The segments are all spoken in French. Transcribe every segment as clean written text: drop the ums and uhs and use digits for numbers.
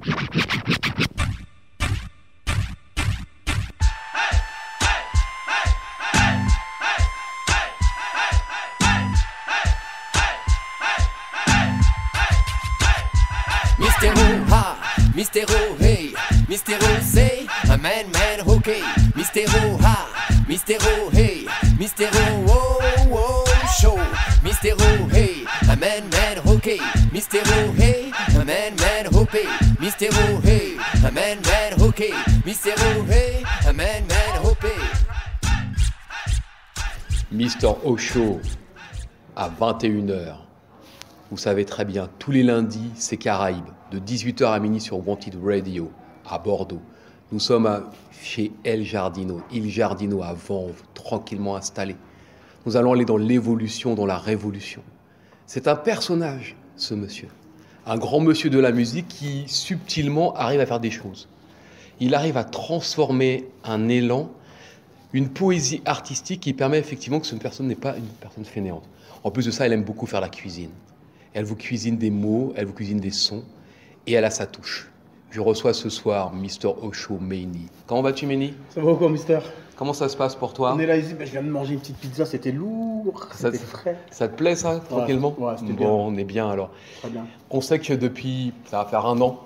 Mystero ha, Mystero hey, Mystero say, a man okay. Mystero ha, Mystero hey, Mystero oh oh show. Mystero hey, a man okay. Mystero hey, a man okay. Mystero hey, a man okay. Mystero hey, a man okay. Mister Osho à 21h. Vous savez très bien, tous les lundis, c'est Caraïbes, de 18h à minuit sur Wanted Radio, à Bordeaux. Nous sommes chez El Jardino, Il Jardino à Vanves, tranquillement installé. Nous allons aller dans l'évolution, dans la révolution. C'est un personnage, ce monsieur. Un grand monsieur de la musique qui, subtilement, arrive à faire des choses. Il arrive à transformer un élan, une poésie artistique qui permet effectivement que cette personne n'est pas une personne fainéante. En plus de ça, elle aime beaucoup faire la cuisine. Elle vous cuisine des mots, elle vous cuisine des sons, et elle a sa touche. Je reçois ce soir Mister Osho Meini. Comment vas-tu, Meini? Ça va ou quoi, Mister? Comment ça se passe pour toi? On est là ici, je viens de manger une petite pizza, c'était lourd, c'était frais. Ça te plaît ça, tranquillement? Ouais, c'était bien. Bon, on est bien alors. Très bien. On sait que depuis, ça va faire un an,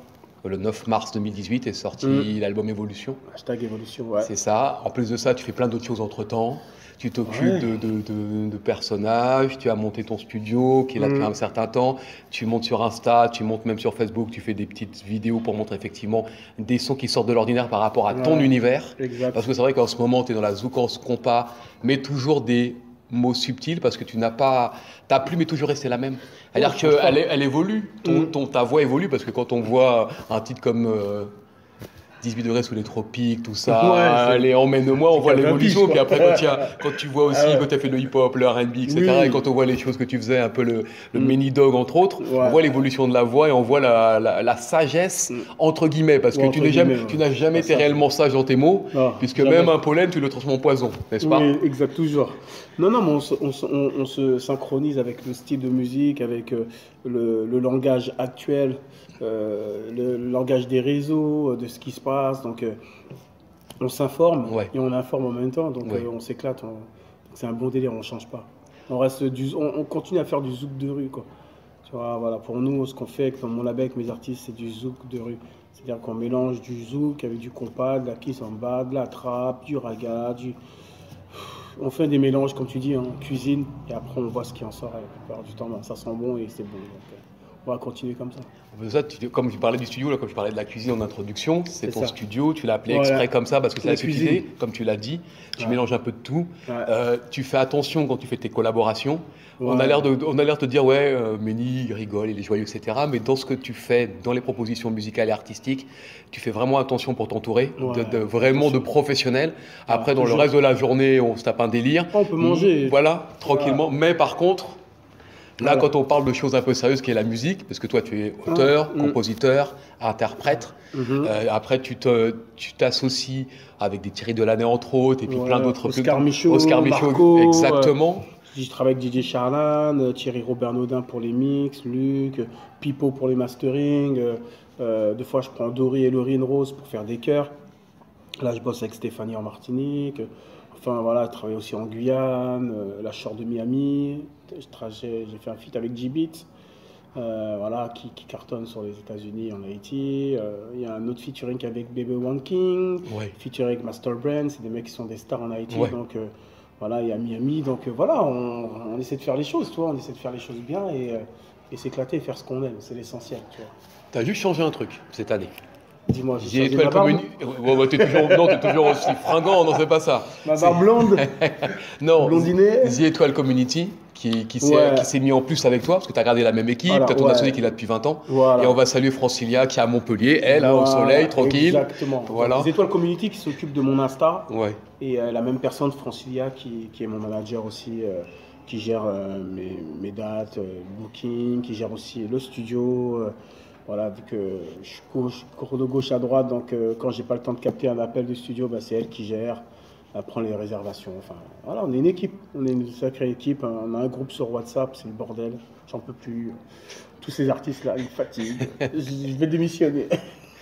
le 9 mars 2018 est sorti l'album Évolution. Hashtag Évolution, ouais. C'est ça. En plus de ça, tu fais plein d'autres choses entre-temps. Tu t'occupes de personnages, tu as monté ton studio qui est là depuis un certain temps, tu montes sur Insta, tu montes même sur Facebook, tu fais des petites vidéos pour montrer effectivement des sons qui sortent de l'ordinaire par rapport à ton univers. Exact. Parce que c'est vrai qu'en ce moment, tu es dans la zoukance compas, mais toujours des mots subtils parce que tu n'as pas, ta plume est toujours restée la même. C'est-à-dire qu'elle évolue, ta voix évolue parce que quand on voit un titre comme 18 degrés sous les tropiques, tout ça, allez, emmène-moi, on voit l'évolution. Puis après, quand tu vois aussi que tu as fait le hip-hop, le R&B, etc., et quand on voit les choses que tu faisais, un peu le Many Dog, entre autres, on voit l'évolution de la voix et on voit la sagesse, entre guillemets, parce que tu n'as jamais été réellement sage dans tes mots, puisque même un pollen, tu le transformes en poison, n'est-ce pas? Oui, exact, toujours. Non, mais on se synchronise avec le style de musique, avec le langage actuel. Le langage des réseaux, de ce qui se passe, donc on s'informe et on informe en même temps, donc on s'éclate, c'est un bon délire, on change pas. On continue à faire du zouk de rue, quoi. Tu vois, voilà, pour nous, ce qu'on fait avec mon label, avec mes artistes, c'est du zouk de rue. C'est-à-dire qu'on mélange du zouk avec du compas, de la kizomba, de la trappe, du raga, on fait des mélanges, comme tu dis, en cuisine, et après on voit ce qui en sort, et la plupart du temps, ça sent bon et c'est bon. Donc, on va continuer comme ça. Comme tu parlais du studio, là, comme je parlais de la cuisine en introduction, c'est ton studio, tu l'as appelé exprès comme ça parce que c'est la subtilité, comme tu l'as dit, tu mélanges un peu de tout. Tu fais attention quand tu fais tes collaborations. On a l'air de te dire, Meini, il rigole, il est joyeux, etc. Mais dans ce que tu fais, dans les propositions musicales et artistiques, tu fais vraiment attention pour t'entourer, vraiment de professionnels. Après, dans le reste de la journée, on se tape un délire. On peut manger. Voilà, tranquillement. Mais par contre, là, quand on parle de choses un peu sérieuses, qui est la musique, parce que toi, tu es auteur, compositeur, interprète. Après, tu t'associes avec des Thierry Delaney, entre autres, et puis plein d'autres. Oscar Michaud, Marco, exactement. Je travaille avec DJ Charlan, Thierry Robert Naudin pour les mix, Luc, Pipo pour les mastering. Des fois, je prends Dory et Laurine Rose pour faire des chœurs. Là, je bosse avec Stéphanie en Martinique. Enfin, voilà, je travaille aussi en Guyane, la Shore de Miami. J'ai fait un feat avec G-Beat, qui cartonne sur les États-Unis, en Haïti. Il y a un autre featuring avec Baby One King, featuring avec Master Brand. C'est des mecs qui sont des stars en Haïti. Donc, il y a Miami. Donc, on essaie de faire les choses, tu vois. On essaie de faire les choses bien et s'éclater et faire ce qu'on aime. C'est l'essentiel, tu vois. Tu as juste changé un truc cette année. Dis-moi, t'es toujours aussi fringant, non, c'est pas ça. Ma barbe blonde. Non, blondinée. The Étoile Community qui s'est mis en plus avec toi, parce que tu as gardé la même équipe, tu as ton associé qui est là depuis 20 ans. Et on va saluer Francilia qui est à Montpellier, elle, au soleil, tranquille. Exactement. Voilà. The Étoile Community qui s'occupe de mon Insta. Et la même personne, Francilia, qui est mon manager aussi, qui gère mes dates, booking, qui gère aussi le studio. Voilà, vu que je cours de gauche à droite, donc quand j'ai pas le temps de capter un appel du studio, c'est elle qui gère, elle prend les réservations. Enfin, voilà, on est une équipe, on est une sacrée équipe. On a un groupe sur WhatsApp, c'est le bordel, j'en peux plus. Tous ces artistes-là, ils me fatiguent. Je vais démissionner.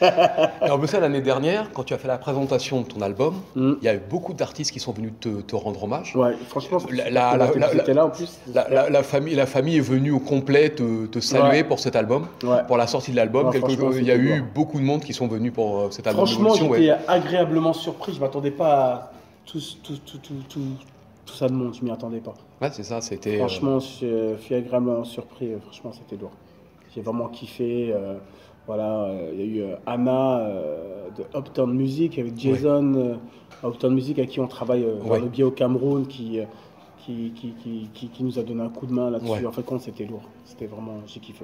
Et en plus, ça, l'année dernière, quand tu as fait la présentation de ton album, il y a eu beaucoup d'artistes qui sont venus te rendre hommage. Ouais, franchement, c'était là en plus. La famille est venue au complet te saluer pour cet album, pour la sortie de l'album. Ouais, Il y a eu beaucoup de monde qui sont venus pour cet album. Franchement, j'étais agréablement surpris. Je ne m'attendais pas à tout ça de monde. Je ne m'y attendais pas. Ouais, c'est ça. C'était. Franchement, je suis agréablement surpris. Franchement, c'était lourd. J'ai vraiment kiffé. Voilà, il y a eu Anna de Uptown Music avec Jason Uptown Music avec qui on travaille le biais au Cameroun qui nous a donné un coup de main là-dessus. En fait, c'était lourd. C'était vraiment, j'ai kiffé.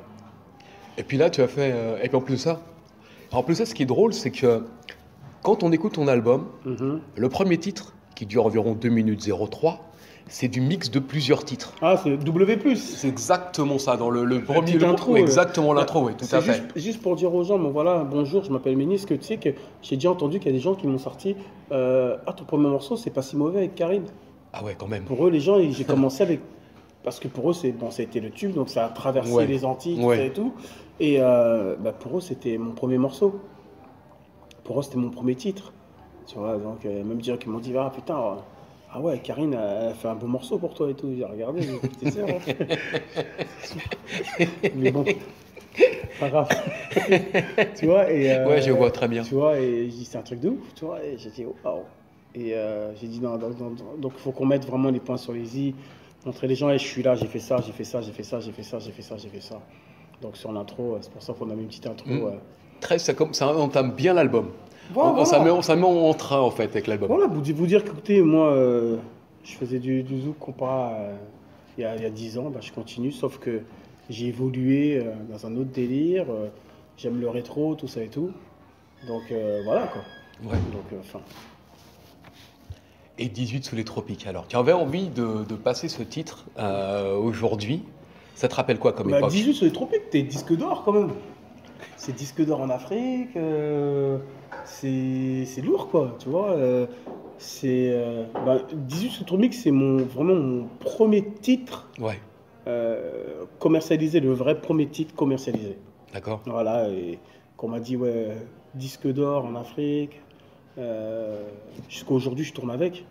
Et puis là, tu as fait. Et puis en plus de ça, ce qui est drôle, c'est que quand on écoute ton album, le premier titre, qui dure environ 2 minutes 03, c'est du mix de plusieurs titres. Ah, c'est W+. C'est exactement ça, dans le premier intro. Exactement l'intro, oui, tout à fait. Juste pour dire aux gens, bon voilà, bonjour, je m'appelle Ménis, que tu sais que j'ai déjà entendu qu'il y a des gens qui m'ont sorti ton premier morceau, c'est pas si mauvais avec Karine. Ah ouais, quand même. Pour eux, les gens, j'ai commencé avec... Parce que pour eux, ça a été le tube, donc ça a traversé les Antilles et tout. Et pour eux, c'était mon premier morceau. Pour eux, c'était mon premier titre. Tu vois, donc même des gens qui m'ont dit, ah putain... Ah ouais, Karine a fait un beau morceau pour toi et tout. J'ai regardé, c'est sûr. Mais bon, pas grave. Tu vois, et... ouais, je vois très bien. Tu vois, et j'ai dit, c'est un truc de ouf, tu vois. Et j'ai dit, waouh. Et j'ai dit, non, donc il faut qu'on mette vraiment les points sur les i, montrer les gens, je suis là, j'ai fait ça. Donc sur l'intro, c'est pour ça qu'on a mis une petite intro. Ça entame bien l'album. Voilà. Ça met en train en fait avec l'album. Voilà, vous dire qu'écoutez, moi je faisais du zouk compas il y a 10 ans, je continue, sauf que j'ai évolué dans un autre délire, j'aime le rétro, tout ça et tout. Donc voilà quoi. Ouais. Donc, Et 18 sous les tropiques alors. Tu avais envie de passer ce titre aujourd'hui. Ça te rappelle quoi comme époque? 18 sous les tropiques, t'es disque d'or quand même. C'est disque d'or en Afrique, c'est lourd quoi, tu vois. 18 sous les tropiques, c'est vraiment mon premier titre commercialisé, le vrai premier titre commercialisé. D'accord. Voilà, et qu'on m'a dit, disque d'or en Afrique. Jusqu'à aujourd'hui, je tourne avec.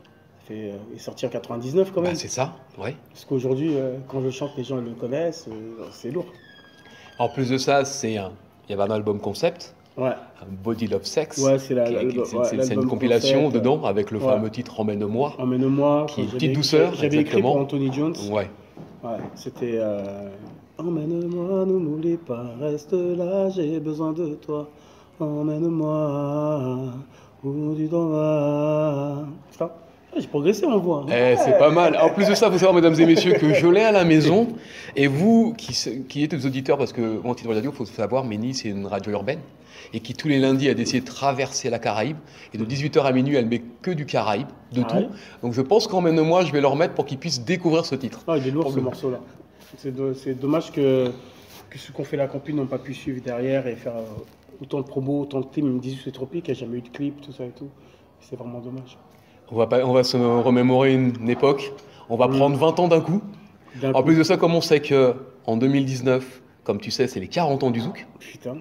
Il est sorti en 99 quand même. C'est ça, ouais. Parce qu'aujourd'hui, quand je chante, les gens le connaissent, c'est lourd. En plus de ça, il y avait un album concept, un Body Love Sex. Ouais, c'est une compilation concept, dedans avec le fameux titre Emmène-moi. Emmène-moi. Qui est une petite douceur. J'avais écrit pour Anthony Jones. Ouais. C'était Emmène-moi, ne m'oublie pas, reste là, j'ai besoin de toi. Emmène-moi, où tu t'en vas. J'ai progressé en voix. C'est pas mal. En plus de ça, il faut savoir, mesdames et messieurs, que je l'ai à la maison. Et vous, qui êtes des auditeurs, parce que Wanted Radio, il faut savoir, Ménis, c'est une radio urbaine, et qui tous les lundis a décidé de traverser la Caraïbe. Et de 18h à minuit, elle met que du Caraïbe, de tout. Ouais. Donc je pense qu'Emmène-moi, je vais leur mettre pour qu'ils puissent découvrir ce titre. Il est lourd ce morceau-là. C'est dommage que ceux qui ont fait la compil n'ont pas pu suivre derrière et faire autant de promos, autant de clips. Ils me disent que c'est tropique, il n'y a jamais eu de clip, tout ça et tout. C'est vraiment dommage. On va se remémorer une époque. On va prendre 20 ans d'un coup. En plus de ça, comme on sait qu'en 2019, comme tu sais, c'est les 40 ans du zouk. Putain.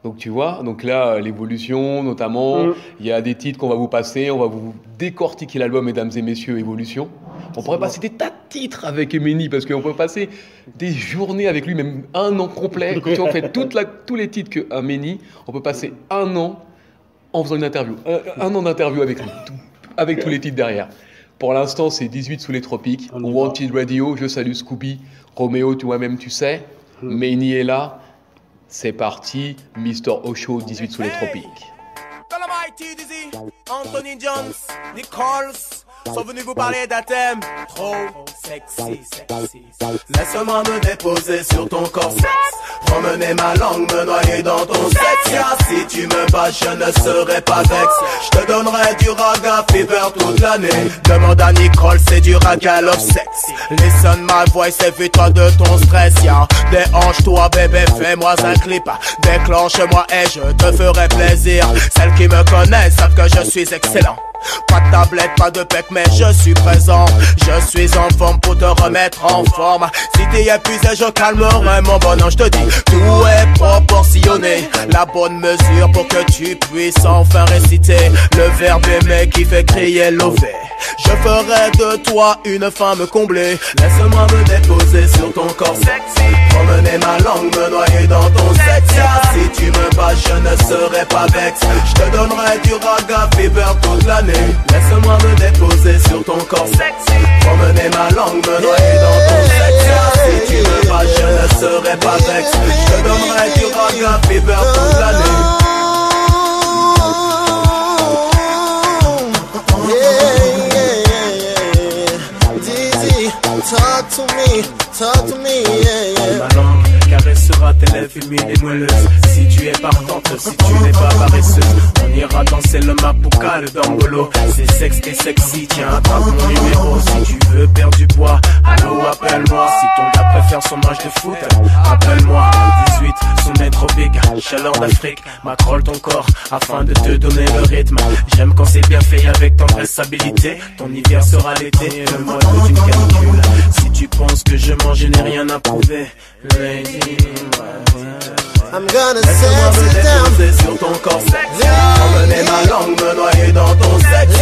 Donc tu vois, donc là, l'évolution notamment, il y a des titres qu'on va vous passer, on va vous décortiquer l'album, mesdames et messieurs, Évolution. On pourrait passer des tas de titres avec Emeni, parce qu'on peut passer des journées avec lui, même un an complet. Quand on fait tous les titres qu'Emeni, on peut passer un an en faisant une interview. Un an d'interview avec lui. Avec tous les titres derrière. Pour l'instant, c'est 18 sous les tropiques. Wanted Radio, je salue Scooby, Roméo, toi-même tu sais. Méni est là. C'est parti, Mr. Osho, 18 sous les tropiques. Anthony Jones, Nichols sont venus vous parler d'un thème trop sexy. Laisse-moi me déposer sur ton corps sexe, promener ma langue, me noyer dans ton sexe. Si tu me bats, je ne serai pas vex. Je te donnerai du raga fever toute l'année. Demande à Nicole, c'est du raga love sex. Listen my voice, évite-toi de ton stress. Déhanche-toi bébé, fais-moi un clip. Déclenche-moi et je te ferai plaisir. Celles qui me connaissent savent que je suis excellent. Pas de tablette, pas de pec, mais je suis présent. Je suis en forme pour te remettre en forme. Si t'es épuisé, je calmerai mon bonhomme. Je te dis, tout est proportionné. La bonne mesure pour que tu puisses enfin réciter le verbe aimer qui fait crier l'ové. Je ferai de toi une femme comblée. Laisse-moi me déposer sur ton corps sexy. Promener ma langue, me noyer dans ton sexe. Si tu me bats, je ne serai pas vexé. Je te donnerai du raga fever toute l'année. Laisse-moi me déposer sur ton corps sexy. Promener ma langue, me noyer dans ton sexe. Si tu me bats, je ne serai pas vexé. Je te donnerai du raga fever toute l'année. Talk to me, yeah, yeah. Ma langue caressera tes lèvres humides et moelleuses. Si tu es partante, si tu n'es pas paresseuse, on ira danser le mapuka, le dangolo. C'est sexe et sexy, tiens, attrape mon numéro. Si tu veux perdre du poids, allô, appelle-moi. Si ton gars préfère son match de foot, appelle-moi. 18, sommet tropique, chaleur d'Afrique. M'accrolle ton corps afin de te donner le rythme. J'aime quand c'est bien fait avec tendresse habilité. Ton hiver sera l'été, le mode d'une canicule. Si tu penses que je mange, je n'ai rien à prouver. Lady, I'm gonna laisse-moi me déposer sur ton corps sexy. Emmener ma langue, me noyer dans ton sexe. Si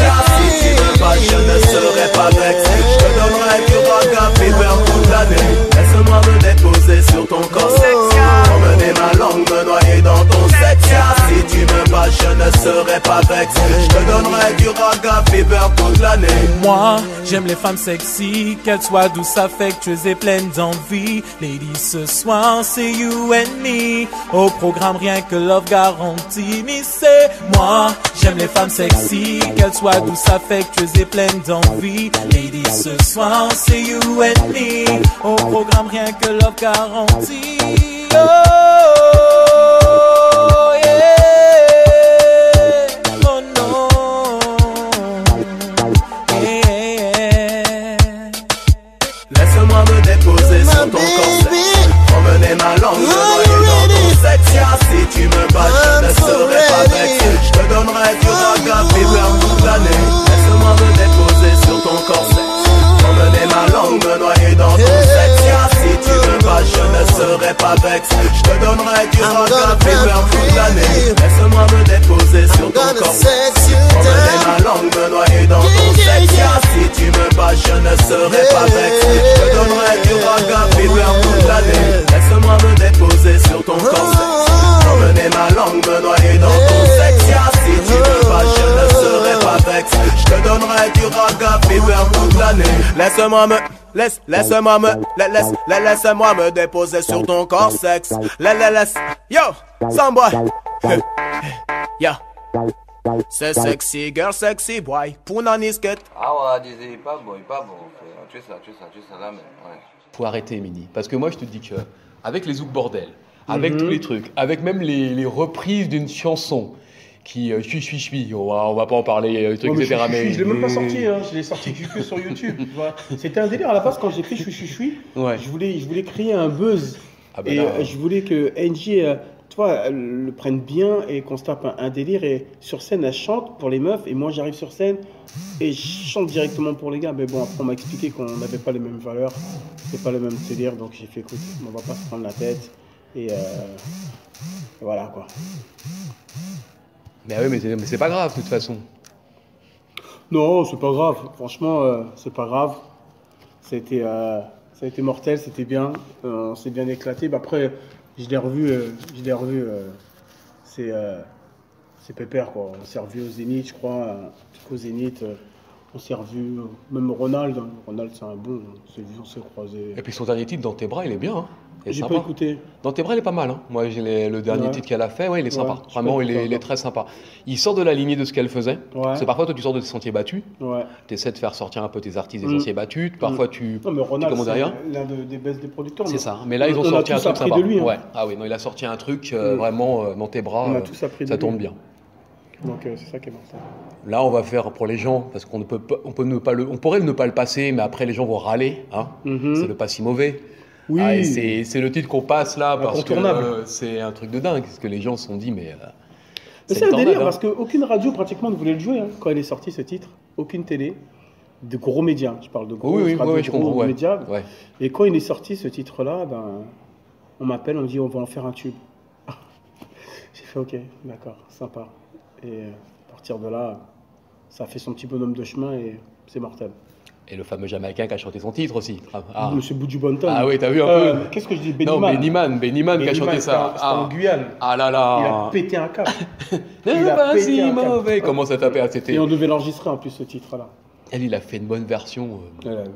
tu me bats, je ne serai pas vexé. Je te donnerai du raga fever toute l'année. Laisse-moi me déposer sur ton corps sexy. Emmener ma langue, me noyer dans ton sexe. Si tu me bats, je ne serai pas vexé. Je te donnerai du raga fever toute l'année. Moi, j'aime les femmes sexy, qu'elles soient douces, affectueuses et pleines d'envie. Lady, ce soir, c'est you and me. Au programme, rien que love garantie. Mais c'est moi, j'aime les femmes sexy, qu'elles soient douces, affectueuses et pleines d'envie. Lady, ce soir, c'est you and me. Au programme, rien que love garantie. Oh, yeah. Oh non. Yeah. Laisse-moi me déposer sur ton corps sexy. Promener ma langue, me noyer dans ton sexe. Si tu me bats, je ne serai pas vexé. Je te donnerai du raga fever toute l'année. Laisse-moi me déposer sur ton corps sexy. Promener ma langue, me noyer dans ton sexe. Si tu me bats, je ne serai pas vexé. Je te donnerai du raga fever toute l'année. Laisse-moi me déposer sur ton corps sexy. Promener ma langue, me noyer dans ton sexe. Si tu me bats, je ne serai pas vexé. Je te donnerai du raga fever toute l'année. Laisse-moi me déposer sur ton corps sexy. Promener ma langue, me noyer dans ton sexe. Si tu me bats, je ne serai pas vexé. Je te donnerai du raga fever toute l'année. Laisse-moi me déposer sur ton corps sexe. Laisse, yo, Samboy. Yo. C'est sexy, girl, sexy boy. Pounanisket. Ah ouais, disais, pas bon, pas bon. Tu sais ça là, mais ouais. Faut arrêter, Mini. Parce que moi, je te dis que avec les zouk bordel, avec tous les trucs, avec même les reprises d'une chanson qui suis, on va pas en parler, trucs, Ouais, etc. Mais je l'ai même pas sorti, hein. Je l'ai sorti que sur YouTube. Voilà. C'était un délire à la base quand j'ai fait Chui. Ouais. Je voulais créer un buzz. Ah bah et là, je voulais que NJ, tu vois, elle le prenne bien et qu'on se tape un délire. Et sur scène, elle chante pour les meufs. Et moi, j'arrive sur scène et je chante directement pour les gars. Mais bon, après, on m'a expliqué qu'on n'avait pas les mêmes valeurs. C'est pas le même délire. Donc j'ai fait, écoute, on va pas se prendre la tête. Et voilà quoi. Mais oui, mais c'est pas grave de toute façon. Non, c'est pas grave. Franchement, c'est pas grave. Ça a été mortel, c'était bien. On s'est bien éclaté. Bah, après, je l'ai revu. C'est pépère quoi. On s'est revu au Zénith, je crois. Au Zénith, on s'est revu. Même Ronald. Ronald, c'est un bon. On s'est croisés. Et puis son dernier titre, Dans tes bras, il est bien. Hein. Il est J'ai sympa. pas écouté. Dans tes bras, il est pas mal. Hein. Moi, j'ai le dernier titre qu'elle a fait. Ouais, il est sympa. Ouais, Vraiment, il écouté est très sympa. Il sort de la lignée de ce qu'elle faisait. Ouais. Parce que parfois, toi, tu sors de tes sentiers battus. Ouais. Tu essaies de faire sortir un peu tes artistes des sentiers battus. Parfois, tu. Non, mais Ronald, commandes rien. c'est l'un des best des producteurs. C'est ça. Mais là, ils ont On a sorti un tous truc appris sympa. de lui, hein. Ouais. Ah oui, non, il a sorti un truc vraiment dans tes bras. On a tous appris de ça lui. tourne bien. Donc c'est ça qui est mortel. Là, on va faire pour les gens, parce qu'on pourrait ne pas le passer, mais après les gens vont râler. Hein. C'est le pas si mauvais. Oui. Ah, c'est le titre qu'on passe là parce que Incontournable. c'est un truc de dingue. Parce que les gens se sont dit, mais C'est un délire parce qu'aucune radio pratiquement ne voulait le jouer hein, quand il est sorti ce titre. Aucune télé. De gros médias, je parle de gros, gros médias. Ouais. Et quand il est sorti ce titre-là, ben, on m'appelle, on me dit on va en faire un tube. J'ai fait ok, d'accord, sympa. Et à partir de là, ça a fait son petit bonhomme de chemin et c'est mortel. Et le fameux Jamaïcain qui a chanté son titre aussi. Monsieur Buju Banton. Ah oui, t'as vu un peu. Qu'est-ce que je dis, Bennyman. Non, Bennyman qui a chanté ça. En Guyane. Ah là là. Il a pété un câble. Il a pas si mauvais. Comment ça t'a fait? Et on devait l'enregistrer en plus ce titre-là. Il a fait une bonne version.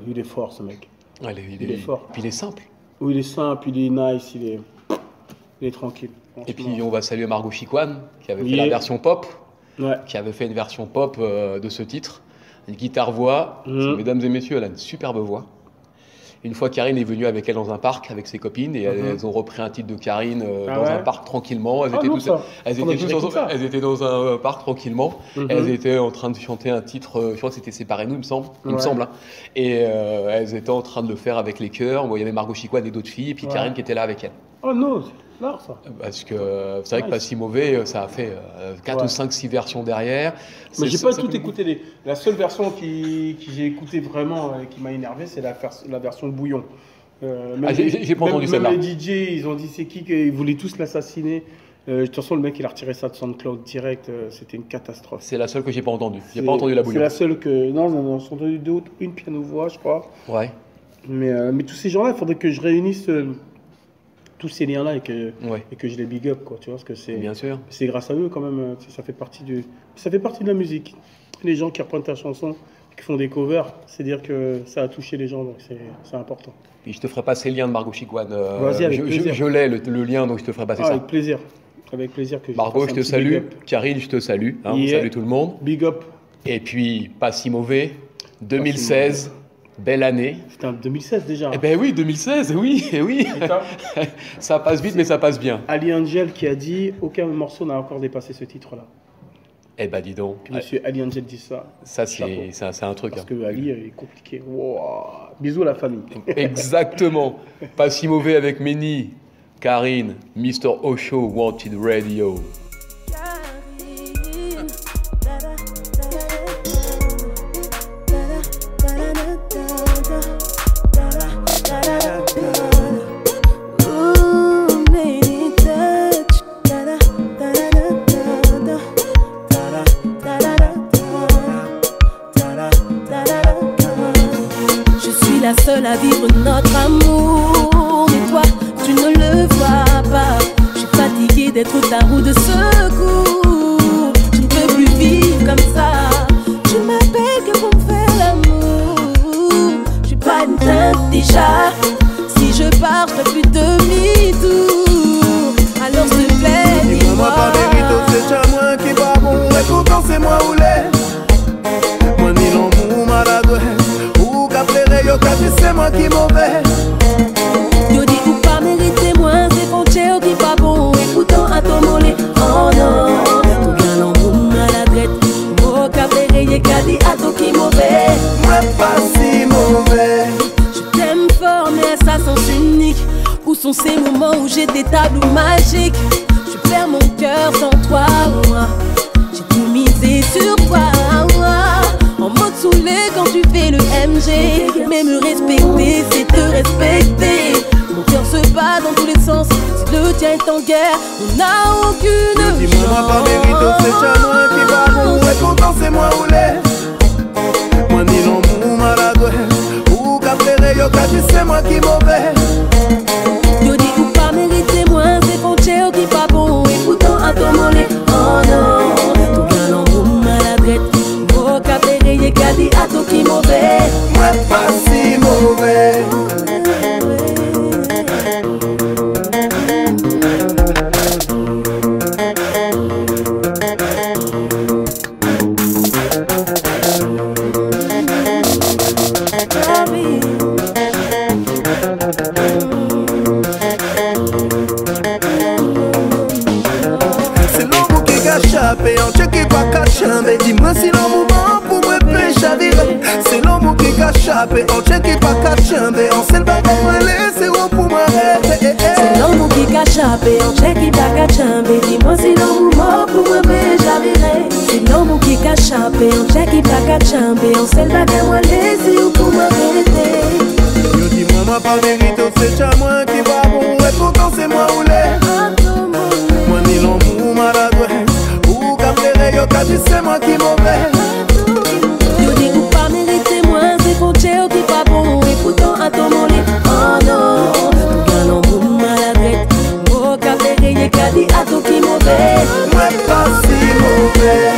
Il est fort ce mec. Il est fort. Puis il est simple. Oui, il est simple, il est nice, il est tranquille. Et puis on va saluer Margot Chiquan qui avait fait la version pop. Ouais. Qui avait fait une version pop de ce titre. Une guitare-voix. Mesdames et messieurs, elle a une superbe voix. Une fois, Karine est venue avec elle dans un parc avec ses copines et elles ont repris un titre de Karine dans un parc tranquillement. Elles étaient dans un parc tranquillement. Elles étaient en train de chanter un titre, je crois que c'était Séparez-nous, il me semble. Hein. Et elles étaient en train de le faire avec les chœurs. Bon, il y avait Margot Chiquan et d'autres filles, et puis Karine qui était là avec elle. Oh non, c'est l'art ça. Parce que c'est vrai que Pas si mauvais, ça a fait 4 ou 5, 6 versions derrière. Mais j'ai pas tout écouté. La seule version qui j'ai écouté vraiment et qui m'a énervé, c'est la version Bouillon. J'ai pas entendu celle-là. Même les DJ, ils ont dit c'est qui qu'ils voulaient tous l'assassiner. De toute façon, le mec, il a retiré ça de SoundCloud direct. C'était une catastrophe. C'est la seule que j'ai pas entendue. J'ai pas entendu la Bouillon. C'est la seule que... Non, j'ai entendu une piano-voix, je crois. Ouais. Mais tous ces gens-là, il faudrait que je réunisse... tous ces liens-là et que je les big up, quoi, tu vois, parce que c'est... Bien sûr. C'est grâce à eux, quand même, ça fait partie de la musique. Les gens qui reprennent ta chanson, qui font des covers, c'est dire que ça a touché les gens, donc c'est important. Et je te ferai passer le lien de Margot Chiquan. Vas-y, avec plaisir. Je l'ai, le lien, donc je te ferai passer ça. Avec plaisir. Avec plaisir. Margot, je te salue. Karine, je te salue. On salue tout le monde. Big up. Et puis, Pas si mauvais, 2016... Belle année. Putain, 2016 déjà. Eh ben oui, 2016, oui. Ça passe vite, mais ça passe bien. Ali Angel qui a dit aucun morceau n'a encore dépassé ce titre-là. Eh ben dis donc. Puis monsieur Ali Angel dit ça. Ça, c'est un truc. Parce que Ali est compliqué. Wow. Bisous à la famille. Exactement. Pas si mauvais avec Méni, Karine, Mr. Osho, Wanted Radio. Seul à vivre notre amour. Mais toi, tu ne le vois pas. Je suis fatiguée d'être ta roue de secours. Je ne peux plus vivre comme ça. Tu m'appelles que pour me faire l'amour. Je suis pas une teinte déjà. Si je pars, je fais plus demi-tour. Alors s'il te plaît, dis-moi. Pas mérite, c'est à moi qui va bon. Et pourtant c'est moi ou les. Moi ni l'amour malade. Yo c'est moi qui mauvais. Yo dit ou pas mériter moins, c'est frontières qui pas bon. Et pourtant à ton mollet, oh non. Tout galant ou maladrette. Moi capéré, y'a qu'à dire à toi qui mauvais. Moi pas si mauvais. Je t'aime fort mais ça sens unique. Où sont ces moments où j'ai des tableaux magiques? Je perds mon cœur sans toi. J'ai tout misé sur toi. En mode saoulé quand tu fais le MG. Mais me respecter, c'est te respecter. Mon cœur se bat dans tous les sens. Si le tien est en guerre, on n'a aucune dis-moi, moi pas mérite, c'est à moi qui va bon. Et pourtant c'est moi ou les. Moi ni l'amour malade. Ou capéré, yo c'est moi qui mauvais. Yo dit ou pas mériter moins, c'est frontières qui pas bon. Et pourtant à ton mollet, oh non. Tout galant ou maladrette. Capéré, y'a qu'à dire à toi qui mauvais. Moi pas si mauvais. C'est l'homme qui a échappé, on check qui pas qu'à chamber. Dis-moi si l'amour c'est l'homme qui a échappé, on check qui pas qu'à chamber. On sait pas comment laisser pour m'arrêter. C'est l'homme qui a échappé, on check qui pas qu'à chamber. Dis-moi si l'amour mort pour me qu'à chamber, on s'est bagay moi laissé ou pour m'arrêter. Yo dis-moi, moi pas mérite, c'est chat moi qui va bon, et pourtant c'est moi ou les. Moi ni l'amour maladroit, ou qu'à plaire, yo qu'à dire c'est moi qui mauvais. Yo dis ou pas mérité moi, c'est qu'on tche qui pas bon, et pourtant à ton mollet. Oh non, tout l'amour maladroit, ou qu'à plaire, y'a qu'à dire à tout qui mauvais. Moi pas si mauvais.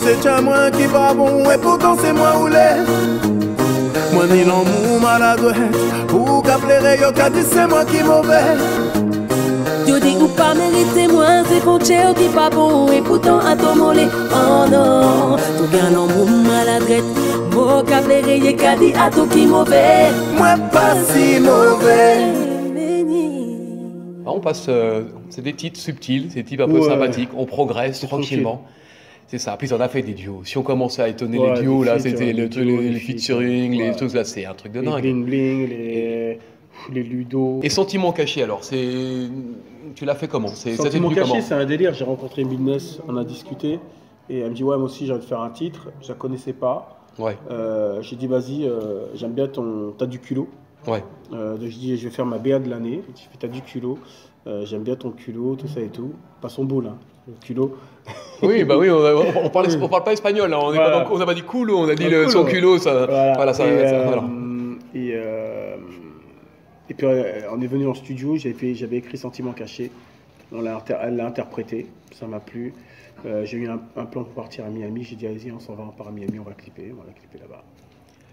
C'est chat moi qui va bon et pourtant c'est moi ou les. Moi ni l'amour maladroit, ou qu'à plaire yo qu'à dire c'est moi qui mauvais. Yo dis ou pas mérité moi, c'est qu'on tche qui pas bon, et pourtant à ton mollet. Oh non, tout gain l'amour maladroit, mo qu'à plaire y'a qu'à dire à tout qui mauvais. Moi pas si mauvais. On passe, c'est des titres subtils, c'est des titres un peu sympathiques, on progresse tranquillement. C'est ça, puis on a fait des duos. Si on commençait à étonner les duos, là, c'était les featuring, les trucs là, c'est un truc de dingue. Les bling bling, les ludo. Et Sentiment caché, alors, tu l'as fait comment? Sentiment caché, c'est un délire. J'ai rencontré Business, on a discuté, et elle me dit ouais, moi aussi j'ai envie de faire un titre. Je la connaissais pas. Ouais. J'ai dit vas-y, j'aime bien t'as du culot. Ouais. Je dis je vais faire ma BA de l'année. Je fais t'as du culot. J'aime bien ton culot, tout ça et tout. Pas son boule, hein. Le culot. Oui, bah oui, on parle pas espagnol, hein. On n'a pas dit culo, on a dit son culot, ça. Voilà, ça. Voilà. Et puis on est venu en studio, j'avais écrit Sentiment caché. Elle l'a interprété, ça m'a plu. J'ai eu un plan pour partir à Miami. J'ai dit allez-y, on s'en va, on part à Miami, on va clipper là-bas.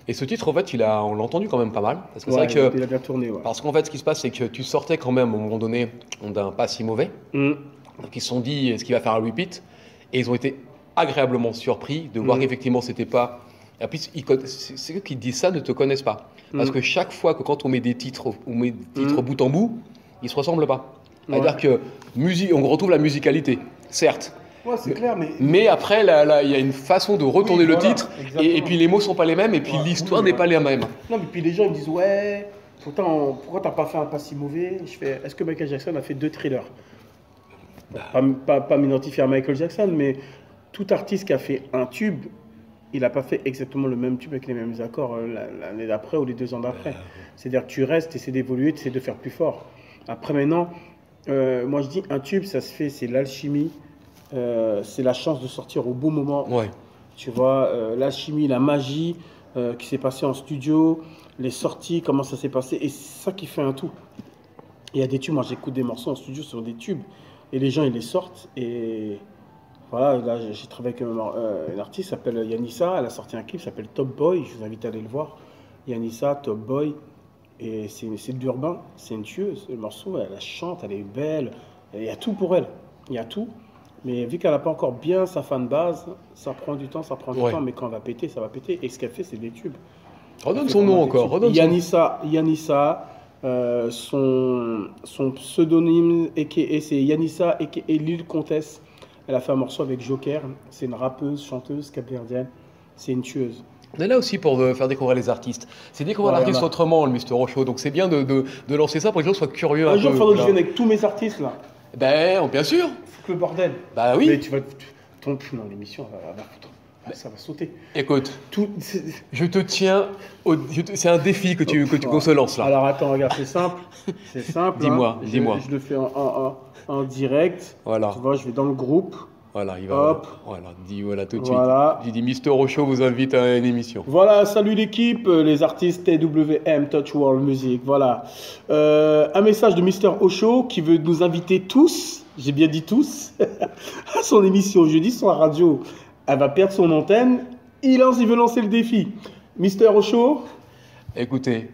Et ce titre, en fait, on l'a entendu quand même pas mal. Parce que ouais, c'est vrai que, il a bien tourné. Ouais. Parce qu'en fait, ce qui se passe, c'est que tu sortais quand même, à un moment donné, d'un pas si mauvais. Donc ils se sont dit, est-ce qu'il va faire un repeat? Et ils ont été agréablement surpris de voir qu'effectivement, c'était pas... Et puis, ceux qui disent ça ne te connaissent pas. Parce que chaque fois que quand on met des titres, bout en bout, ils ne se ressemblent pas. C'est-à-dire que on retrouve la musicalité, certes. Ouais, c'est clair, mais après, il y a une façon de retourner le titre, et puis les mots sont pas les mêmes, et puis l'histoire n'est pas la même. Non, mais puis les gens ils me disent ouais, pourtant, pourquoi t'as pas fait un pas si mauvais? Je fais, est-ce que Michael Jackson a fait 2 thrillers? Pas m'identifier à Michael Jackson, mais tout artiste qui a fait un tube, il n'a pas fait exactement le même tube avec les mêmes accords l'année d'après ou les 2 ans d'après. C'est-à-dire que tu restes, tu essaies d'évoluer, tu essaies de faire plus fort. Après maintenant, moi je dis un tube, ça se fait, c'est l'alchimie. C'est la chance de sortir au bon moment. Ouais. Tu vois, l'alchimie, la magie qui s'est passée en studio, les sorties, comment ça s'est passé. Et c'est ça qui fait un tout. Il y a des tubes, moi j'écoute des morceaux en studio sur des tubes. Et les gens, ils les sortent. Et voilà, là j'ai travaillé avec une artiste qui s'appelle Yanissa. Elle a sorti un clip qui s'appelle Top Boy. Je vous invite à aller le voir. Yanissa, Top Boy. Et c'est de l'urbain. C'est une tueuse. Le morceau, elle chante, elle est belle. Il y a tout pour elle. Il y a tout. Mais vu qu'elle n'a pas encore bien sa fan base, ça prend du temps, mais quand elle va péter, ça va péter. Et ce qu'elle fait, c'est des tubes. Redonne son nom encore. Yanissa, son pseudonyme, c'est Yanissa et Lil Comtesse. Elle a fait un morceau avec Joker. C'est une rappeuse, chanteuse capverdienne. C'est une tueuse. On est là aussi pour faire découvrir les artistes. C'est découvrir l'artiste autrement, le Mister Rochaud. Donc c'est bien de lancer ça pour que les gens soient curieux. Un jour, il faudrait que je vienne avec tous mes artistes là. Ben, bien sûr. Le bordel. Bah oui. Mais tu vas ton dans l'émission, ça va sauter. Écoute, je te tiens. C'est un défi qu'on se lance là. Alors attends, regarde, c'est simple. C'est simple. Dis-moi. Je le fais en direct. Voilà. Tu vois, je vais dans le groupe. Voilà, il va. Hop. Voilà, tout de suite. Voilà. J'ai dit Mister Rochaud vous invite à une émission. Voilà, salut l'équipe, les artistes TWM, Touch World Music. Voilà. Un message de Mister Rochaud qui veut nous inviter tous, j'ai bien dit tous, à son émission jeudi sur la radio. Elle va perdre son antenne. Il veut lancer le défi. Mister Rochaud. Écoutez,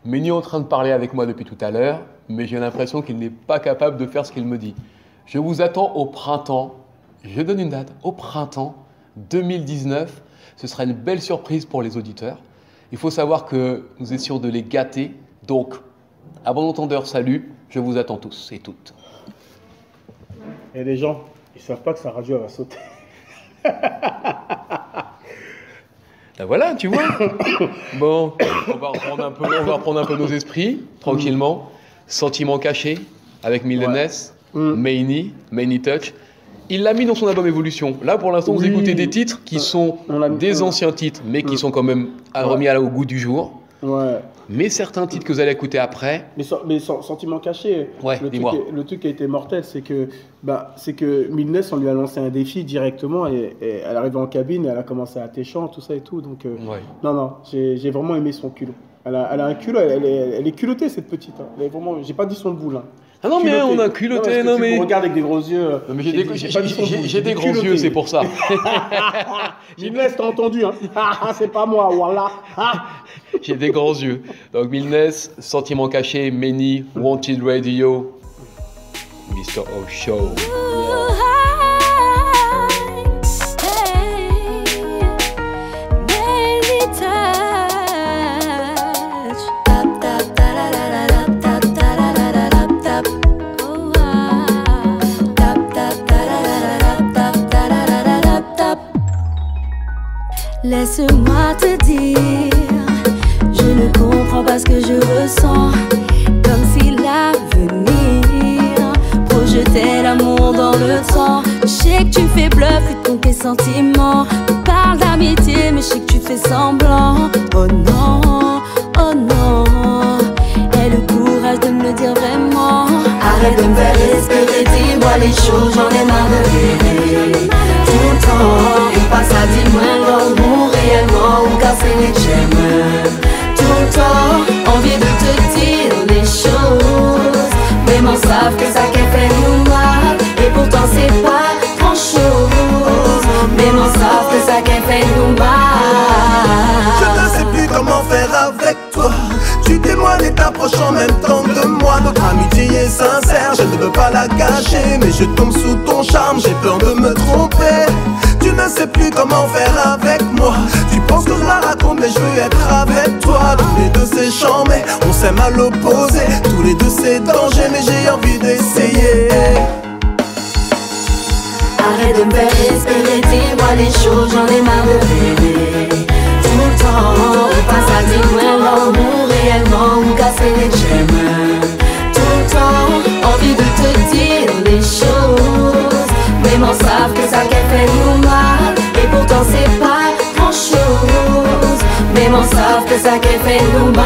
Méni est en train de parler avec moi depuis tout à l'heure, mais j'ai l'impression qu'il n'est pas capable de faire ce qu'il me dit. Je vous attends au printemps. Je donne une date, au printemps 2019. Ce sera une belle surprise pour les auditeurs. Il faut savoir que nous essayons de les gâter. Donc, à bon entendeur, salut. Je vous attends tous et toutes. Et les gens, ils savent pas que sa radio elle va sauter. Ben voilà, tu vois. Bon, on va reprendre un peu nos esprits, tranquillement. Sentiment caché, avec Milleness, Mainy Touch. Il l'a mis dans son album Évolution. Là, pour l'instant, vous écoutez des titres qui sont des anciens titres, mais qui sont quand même remis au goût du jour. Ouais. Mais certains titres que vous allez écouter après... Mais sentiment caché, ouais, le truc qui a été mortel, c'est que Milleness, on lui a lancé un défi directement et elle arrive en cabine et elle a commencé à téchant, tout ça et tout. Donc, non, j'ai vraiment aimé son culot. Elle a un culot, elle est culottée cette petite. Hein. Elle est vraiment, j'ai pas dit son boule. Hein. Ah non, mais on a culotté, non mais... Tu me regardes avec des gros yeux. Non, mais j'ai des gros yeux, c'est pour ça. Milleness, t'as entendu, hein. C'est pas moi, voilà. J'ai des grands yeux. Donc Milleness, Sentiment caché, Mainy, Wanted Radio, Mr. O Show. Laisse-moi te dire, je ne comprends pas ce que je ressens, comme si l'avenir projetait l'amour dans le temps. Je sais que tu fais bluff et contre tes sentiments, tu parles d'amitié mais je sais que tu fais semblant. Oh non, aie le courage de me le dire vraiment. Arrête de me faire espérer, dis-moi les choses, j'en ai marre de rêver. Tout le temps, on passe à 10 moins l'amour réellement ou casser les chaînes. Tout le temps, envie de te dire les choses, mais m'en savent que ça qu'elle fait nous mal, et pourtant c'est pas grand chose. Mais m'en savent que ça qu'elle fait nous mal. Je ne sais plus comment faire avec toi. Tu témoignes et t'approches en même temps de moi. Notre amitié est sincère, je ne veux pas la gâcher, mais je tombe sous ton charme, j'ai peur de me tromper. Tu ne sais plus comment faire avec moi. Tu penses que je la raconte, mais je veux être avec toi. Tous les deux c'est chiant, mais on s'aime à l'opposé. Tous les deux c'est danger, mais j'ai envie d'essayer. Arrête de me faire espérer, dis-moi les choses, j'en ai marre de rêver. Tout le temps, on passe à dire moins l'amour réellement ou casser les chaînes. Tout le temps, envie de te dire les choses, mais m'en savent que ça qu'elle fait nous mal, et pourtant c'est pas grand chose. Mais m'en savent que ça qu'elle fait nous mal.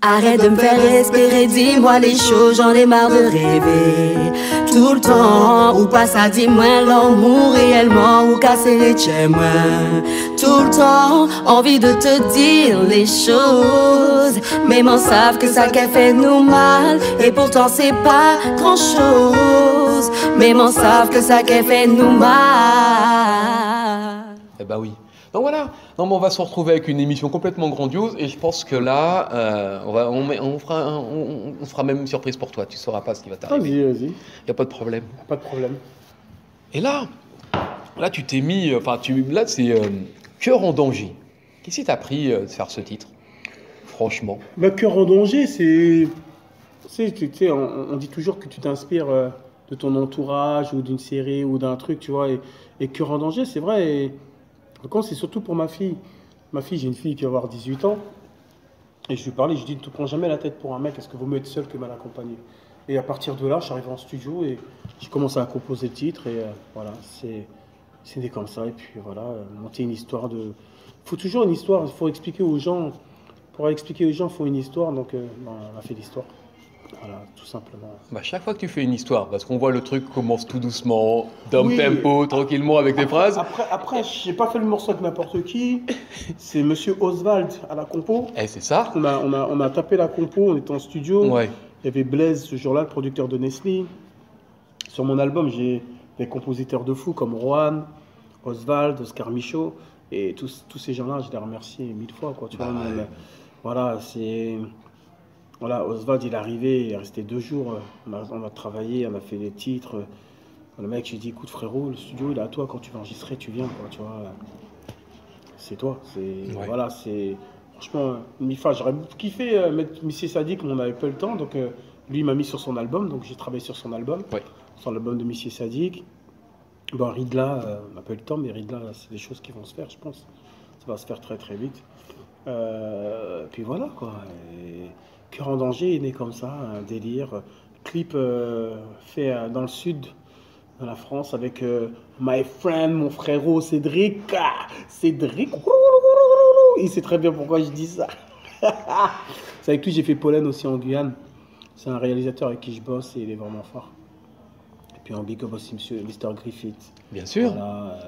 Arrête de me faire espérer, dis-moi les choses, j'en ai marre de rêver. Tout le temps, ou passe à dire moins l'amour réellement ou casser les chaînes. Tout le temps, envie de te dire les choses, mais m'en savent que ça qu'elle fait nous mal, et pourtant c'est pas grand chose. Mais m'en savent que ça qu'elle fait nous mal. Eh ben oui. Donc voilà, non, mais on va se retrouver avec une émission complètement grandiose et je pense que là, on fera même une surprise pour toi, tu ne sauras pas ce qui va t'arriver. Vas-y. Il n'y a pas de problème. Pas de problème. Et là, Là, tu t'es mis, là, c'est Cœur en danger. Qu'est-ce qui t'a pris de faire ce titre, franchement? Bah, Cœur en danger, c'est... Tu sais, on dit toujours que tu t'inspires de ton entourage ou d'une série ou d'un truc, tu vois. Et Cœur en danger, c'est vrai. Et, quand c'est surtout pour ma fille. Ma fille, j'ai une fille qui va avoir 18 ans. Et je lui parlais, je lui dis, ne te prends jamais la tête pour un mec, parce que vaut mieux être seul que mal accompagné. Et à partir de là, je suis arrivé en studio et j'ai commencé à composer le titre. Et voilà, c'est né comme ça. Et puis voilà, monter une histoire de... Il faut toujours une histoire, il faut expliquer aux gens. Pour expliquer aux gens, il faut une histoire. Donc on a fait l'histoire. Voilà, tout simplement. Bah, chaque fois que tu fais une histoire, parce qu'on voit le truc commence tout doucement, down tempo, tranquillement avec des phrases. Après, j'ai pas fait le morceau avec n'importe qui. C'est Monsieur Oswald à la compo. Eh, c'est ça. On a tapé la compo, on était en studio. Ouais. Il y avait Blaise ce jour-là, le producteur de Nestlé. Sur mon album, j'ai des compositeurs de fous comme Rohan, Oswald, Oscar Michaud. Et tous ces gens-là, je les remercie 1000 fois. Quoi, tu vois, ouais. Voilà, c'est... Voilà, Oswald, il est arrivé, il est resté 2 jours. On a travaillé, on a fait des titres. Le mec, j'ai dit, écoute frérot, le studio, il est à toi. Quand tu vas enregistrer, tu viens, quoi, tu vois. C'est toi. Ouais. Voilà, c'est... Franchement, Mifa, j'aurais kiffé mettre Missy Sadiq, mais on n'avait pas le temps. Donc, lui, il m'a mis sur son album. Donc, j'ai travaillé sur son album. Ouais. Sur l'album de Missy Sadiq. Bon, Ridla, on n'a pas eu le temps, mais Ridla, c'est des choses qui vont se faire, je pense. Ça va se faire très, très vite. Puis voilà, quoi. Et Cœur en danger est né comme ça, un délire. Clip fait dans le sud de la France avec my friend, mon frérot Cédric. Cédric, il sait très bien pourquoi je dis ça. C'est avec lui que j'ai fait Pollen aussi en Guyane. C'est un réalisateur avec qui je bosse et il est vraiment fort. Et puis en big up aussi Mr. Griffith. Bien sûr. Voilà,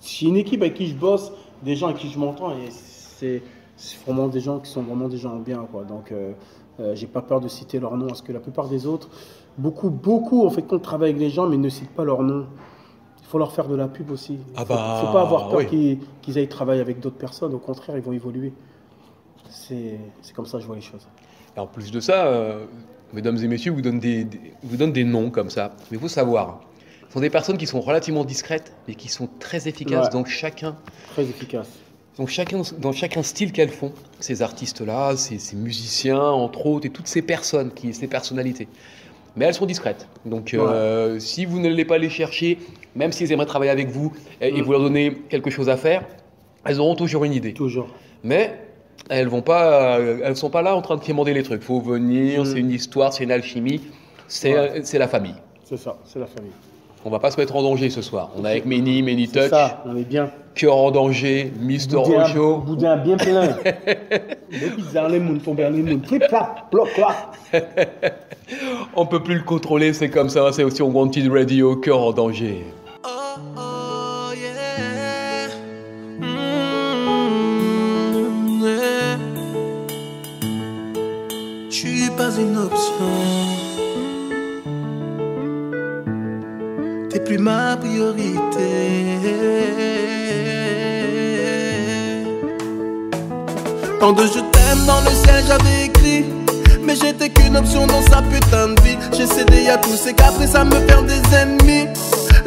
j'ai une équipe avec qui je bosse, des gens avec qui je m'entends et c'est vraiment des gens qui sont vraiment des gens bien, quoi. Donc j'ai pas peur de citer leur nom parce que la plupart des autres, beaucoup en fait quand on travaille avec les gens mais ne citent pas leur nom. Il faut leur faire de la pub aussi. Il faut pas avoir peur qu'ils aillent travailler avec d'autres personnes. Au contraire, ils vont évoluer. C'est comme ça que je vois les choses. Et en plus de ça, mesdames et messieurs, vous donne des noms comme ça. Mais il faut savoir, ce sont des personnes qui sont relativement discrètes mais qui sont très efficaces. Ouais. Donc chacun. Très efficace. Donc dans chacun style qu'elles font, ces artistes-là, ces musiciens, entre autres, et toutes ces personnes, ces personnalités. Mais elles sont discrètes. Donc si vous n'allez pas les chercher, même s'ils aimeraient travailler avec vous et vous leur donnez quelque chose à faire, elles auront toujours une idée. Toujours. Mais elles sont pas là en train de quémander les trucs. Il faut venir, c'est une histoire, c'est une alchimie, c'est la famille. C'est ça, c'est la famille. On va pas se mettre en danger ce soir. On est avec Many Touch. Ça, on est bien. Cœur en danger, Mr. Ocho. Boudin bien plein. On peut plus le contrôler, c'est comme ça. C'est aussi on Wanted Radio, Cœur en danger. Oh yeah. Je suis pas une option. T'es plus ma priorité. Tant de je t'aime dans le ciel j'avais écrit, mais j'étais qu'une option dans sa putain de vie. J'ai cédé à tous ces caprices, ça me faire des ennemis.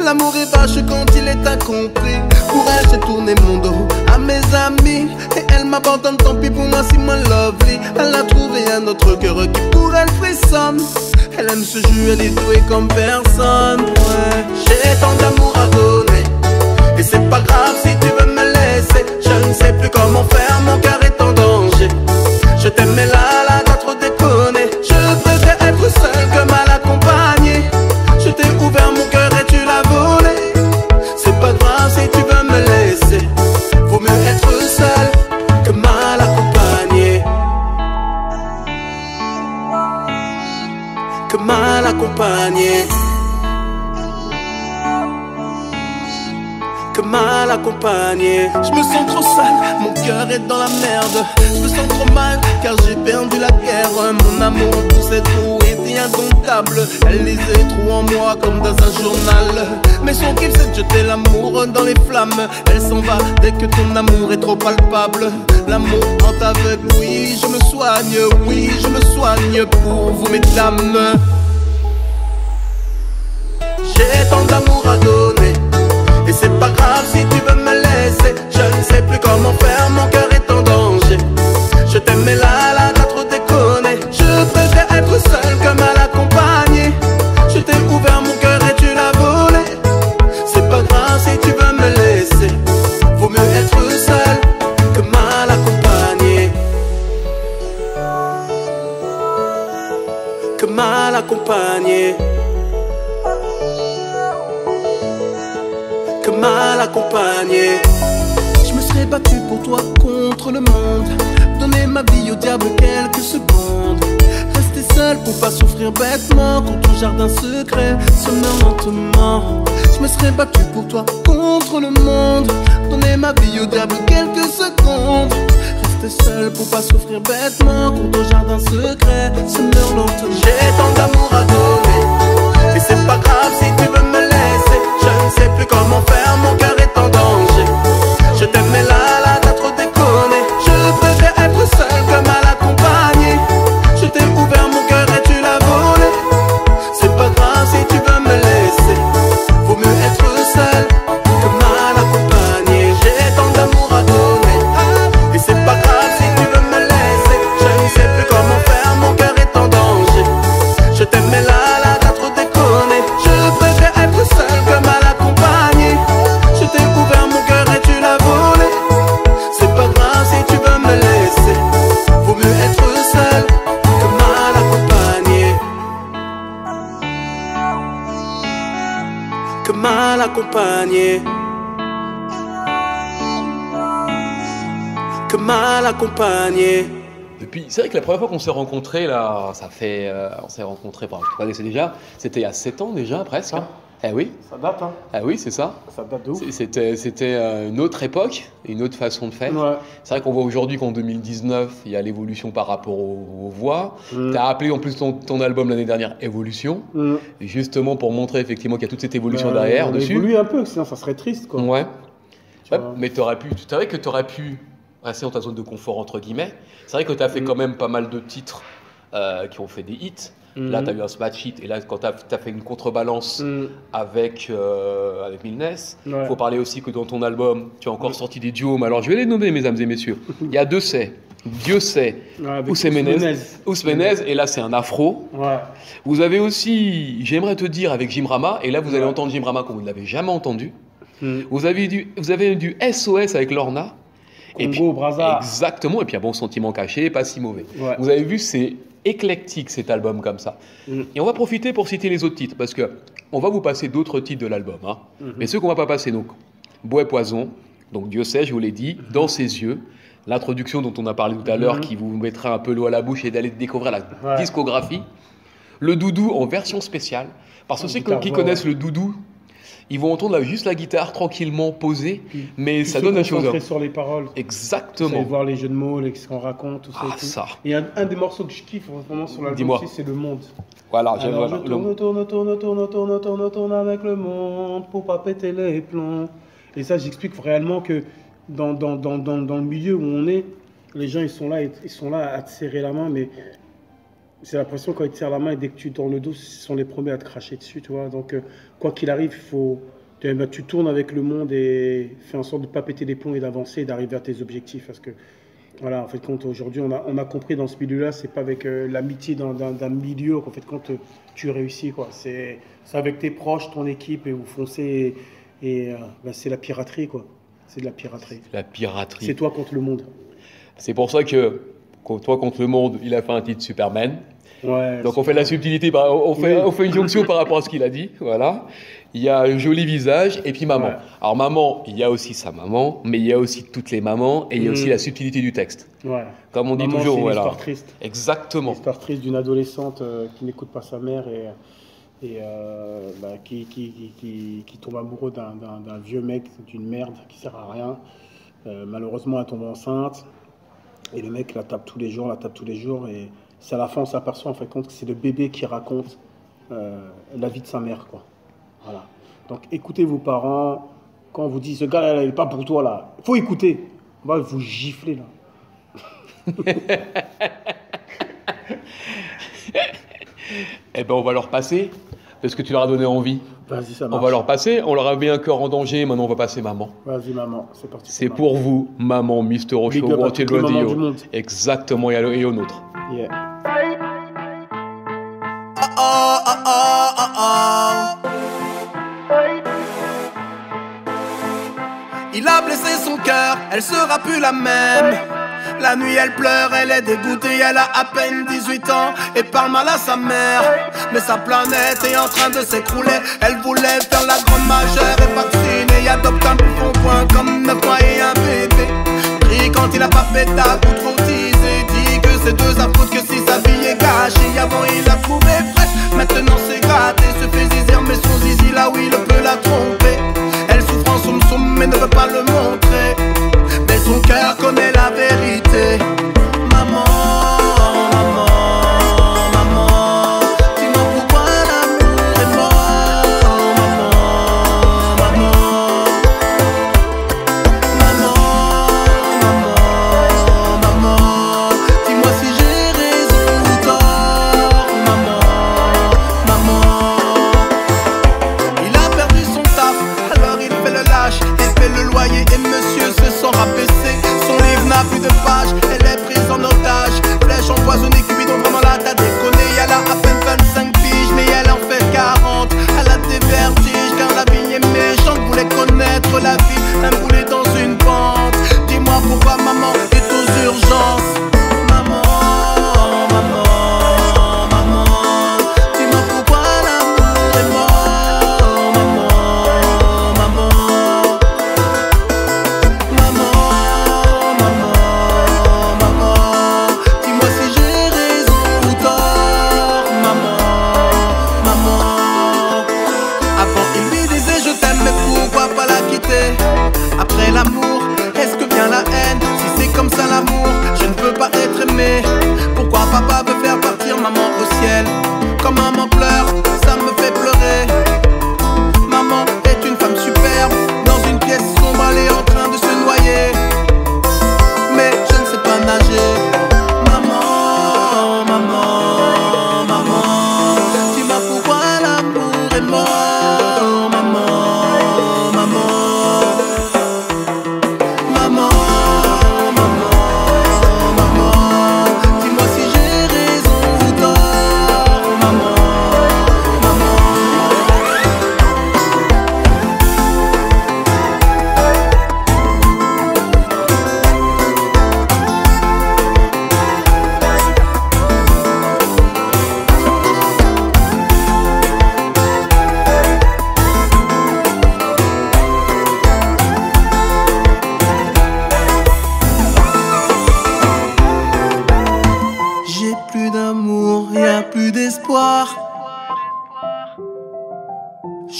L'amour est vache quand il est incompris. Pour elle j'ai tourné mon dos à mes amis, et elle m'abandonne, tant pis pour moi si moi lovely. Elle a trouvé un autre cœur qui pour elle frissonne. Elle aime ce jeu, elle est douée comme personne. Ouais. J'ai tant d'amour à donner, et c'est pas grave si tu veux me laisser. Je ne sais plus comment faire, mon cœur est en danger. Je t'aime mais là, t'as trop déconné. Je préfère être seul que mal accompagné. Je t'ai ouvert mon cœur et tu l'as volé. C'est pas grave si tu veux me laisser. Vaut mieux être seul que mal accompagné. Que mal accompagné. Que mal accompagné. Je me sens trop sale, mon cœur est dans la merde. Je me sens trop mal car j'ai perdu la guerre. Mon amour pour cette roue était indomptable. Elle lisait trop en moi comme dans un journal. Mais son kiff c'est de jeter l'amour dans les flammes. Elle s'en va dès que ton amour est trop palpable. L'amour hante aveugle, oui je me soigne pour vous mesdames. J'ai tant d'amour à donner, et c'est pas grave que mal accompagné. Je me serais battu pour toi contre le monde, donner ma vie au diable quelques secondes, rester seul pour pas souffrir bêtement quand ton jardin secret se meurt lentement. Je me serais battu pour toi contre le monde, donner ma vie au diable quelques secondes, rester seul pour pas souffrir bêtement quand ton jardin secret se meurt lentement. J'ai tant d'amour à donner et c'est pas grave si tu veux me laisser. Je ne sais plus comment faire, mon cœur est en danger. Je t'aime mais là t'as trop déconné. Je préfère être seul que mal accompagné. Je t'ai ouvert mon cœur et tu l'as volé. C'est pas grave si tu veux me laisser. Vaut mieux être seul que mal accompagné. J'ai tant d'amour à donner et c'est pas grave si tu veux me laisser. Je ne sais plus comment faire, mon cœur est en danger. Je t'aime mais là t'as trop déconné. Je préfère être seul que mal accompagné. Je t'ai ouvert mon cœur et tu l'as volé. C'est pas grave si tu veux me laisser. Vaut mieux être seul que mal accompagné. Que mal accompagné. Que mal accompagné. Depuis, c'est vrai que la première fois qu'on s'est rencontrés, là, ça fait. On s'est rencontrés, enfin, je te connaissais déjà, c'était il y a 7 ans déjà, presque. Ah. Eh oui. Ça date, hein. Ah oui, c'est ça. Ça date de ouf. C'était une autre époque, une autre façon de faire. Ouais. C'est vrai qu'on voit aujourd'hui qu'en 2019, il y a l'évolution par rapport aux voix. Tu as appelé en plus ton album l'année dernière Évolution, justement pour montrer effectivement qu'il y a toute cette évolution derrière, on dessus. évolue un peu, sinon ça serait triste, quoi. Ouais. Tu Ouais, vois. mais tu savais que tu aurais pu rester dans ta zone de confort, entre guillemets. C'est vrai que tu as fait quand même pas mal de titres qui ont fait des hits. Là, tu as eu un smash hit, et là, quand tu as fait une contrebalance avec Milnes, il faut parler aussi que dans ton album, tu as encore sorti des duos. Mais alors, je vais les nommer, mesdames et messieurs. Il y a Deux C'est, Dieu sait, Ousmenez, et là, c'est un afro. Ouais. Vous avez aussi J'aimerais te dire avec Jim Rama, et là, vous allez entendre Jim Rama comme vous ne l'avez jamais entendu. Vous avez du SOS avec Lorna. Et puis, Congo, Brazza. Exactement, et puis un bon sentiment caché, pas si mauvais. Ouais. Vous avez vu, c'est éclectique cet album comme ça. Et on va profiter pour citer les autres titres, parce que on va vous passer d'autres titres de l'album. Hein. Mais ceux qu'on va pas passer, donc Bois et Poison, donc Dieu sait, je vous l'ai dit, Dans ses yeux, l'introduction dont on a parlé tout à l'heure, qui vous mettra un peu l'eau à la bouche et d'aller découvrir la discographie. Le Doudou en version spéciale, parce que ceux qui connaissent le Doudou, ils vont entendre juste la guitare tranquillement posée, mais ça donne un chose. Sur les paroles. Exactement. Vous allez voir les jeux de mots, ce qu'on raconte, tout ça. Ah, ça. Et un des morceaux que je kiffe vraiment sur l'album aussi, c'est Le Monde. Voilà, Alors, je tourne avec le monde pour pas péter les plombs. Et ça, j'explique réellement que dans le milieu où on est, les gens ils sont là à te serrer la main, mais c'est l'impression quand ils te serrent la main et dès que tu tournes le dos, ce sont les premiers à te cracher dessus, tu vois. Donc, quoi qu'il arrive, tu tournes avec le monde et fais en sorte de ne pas péter les plombs et d'avancer et d'arriver à tes objectifs. Parce que, voilà, en fait, compte, aujourd'hui, on a compris dans ce milieu-là, c'est pas avec l'amitié d'un milieu qu'en fait, quand tu réussis, quoi. C'est avec tes proches, ton équipe, et vous foncez, et c'est la piraterie, quoi. C'est de la piraterie. La piraterie. C'est toi contre le monde. C'est pour ça que, toi contre le monde, il a fait un titre Superman. Ouais, donc on fait la subtilité, on fait une jonction par rapport à ce qu'il a dit, voilà. Il y a un joli visage et puis maman. Ouais. Alors maman, il y a aussi sa maman, mais il y a aussi toutes les mamans et il y a aussi la subtilité du texte. Ouais. Comme on dit toujours, c'est voilà. Une histoire triste. Exactement. Une histoire triste d'une adolescente qui n'écoute pas sa mère et qui tombe amoureux d'un vieux mec, d'une merde qui sert à rien. Malheureusement, elle tombe enceinte et le mec la tape tous les jours et c'est à la fin on s'aperçoit en fait compte que c'est le bébé qui raconte la vie de sa mère, quoi. Voilà. Donc écoutez vos parents quand on vous dit ce gars là il est pas pour toi là, il faut écouter. On va vous gifler là. Eh ben on va leur passer parce que tu leur as donné envie. Vas-y, ça marche. On va leur passer, on leur a mis un cœur en danger, maintenant on va passer maman. Vas-y maman, c'est parti. C'est pour vous, maman, Mr. Ocho, Wanted Radio. Exactement, et au nôtre. Yeah. Il a blessé son cœur, elle sera plus la même. La nuit elle pleure, elle est dégoûtée, elle a à peine 18 ans et parle mal à sa mère. Mais sa planète est en train de s'écrouler. Elle voulait faire la grande majeure et vacciner. Y'a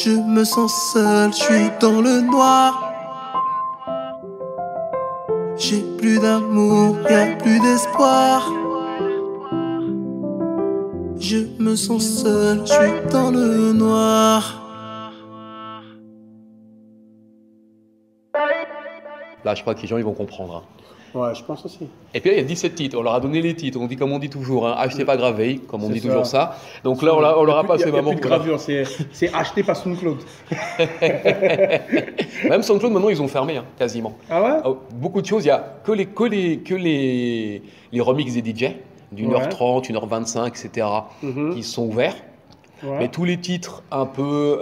Je me sens seul, je suis dans le noir. J'ai plus d'amour, y'a plus d'espoir. Je me sens seul, je suis dans le noir. Là, je crois que les gens ils vont comprendre. Hein. Ouais, je pense aussi. Et puis là, il y a 17 titres. On leur a donné les titres. On dit comme on dit toujours, hein, achetez pas gravé, comme on dit toujours ça. Donc là, on leur a passé vraiment. Il n'y a plus de gravure, c'est acheté par SoundCloud. Même SoundCloud, maintenant, ils ont fermé, hein, quasiment. Ah ouais? Beaucoup de choses. Il n'y a que les remixes des DJ, d'1h30, 1h25, etc., qui sont ouverts. Ouais. Mais tous les titres un peu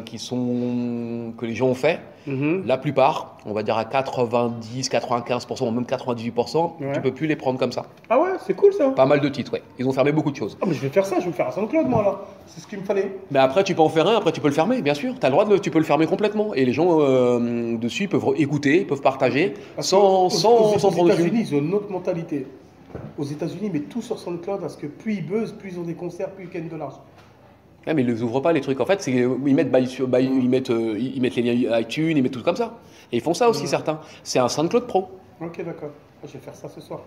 que les gens ont fait, la plupart, on va dire à 90, 95%, même 98%, tu peux plus les prendre comme ça. Ah ouais, c'est cool ça. Pas mal de titres, ouais. Ils ont fermé beaucoup de choses. Ah mais je vais faire ça, je vais me faire un SoundCloud moi là. C'est ce qu'il me fallait. Mais après tu peux en faire un, après tu peux le fermer, bien sûr. Tu as le droit tu peux le fermer complètement. Et les gens dessus peuvent écouter, peuvent partager sans prendre de. Aux États-Unis, ils ont une autre mentalité. Aux États-Unis, mais tout sur SoundCloud parce que plus ils buzzent, plus ils ont des concerts, plus ils gagnent de l'argent. Ouais, mais ils ne les ouvrent pas les trucs. En fait, ils mettent ils mettent les liens iTunes, ils mettent tout comme ça. Et ils font ça aussi certains. C'est un SoundCloud Pro. Ok, d'accord. Je vais faire ça ce soir.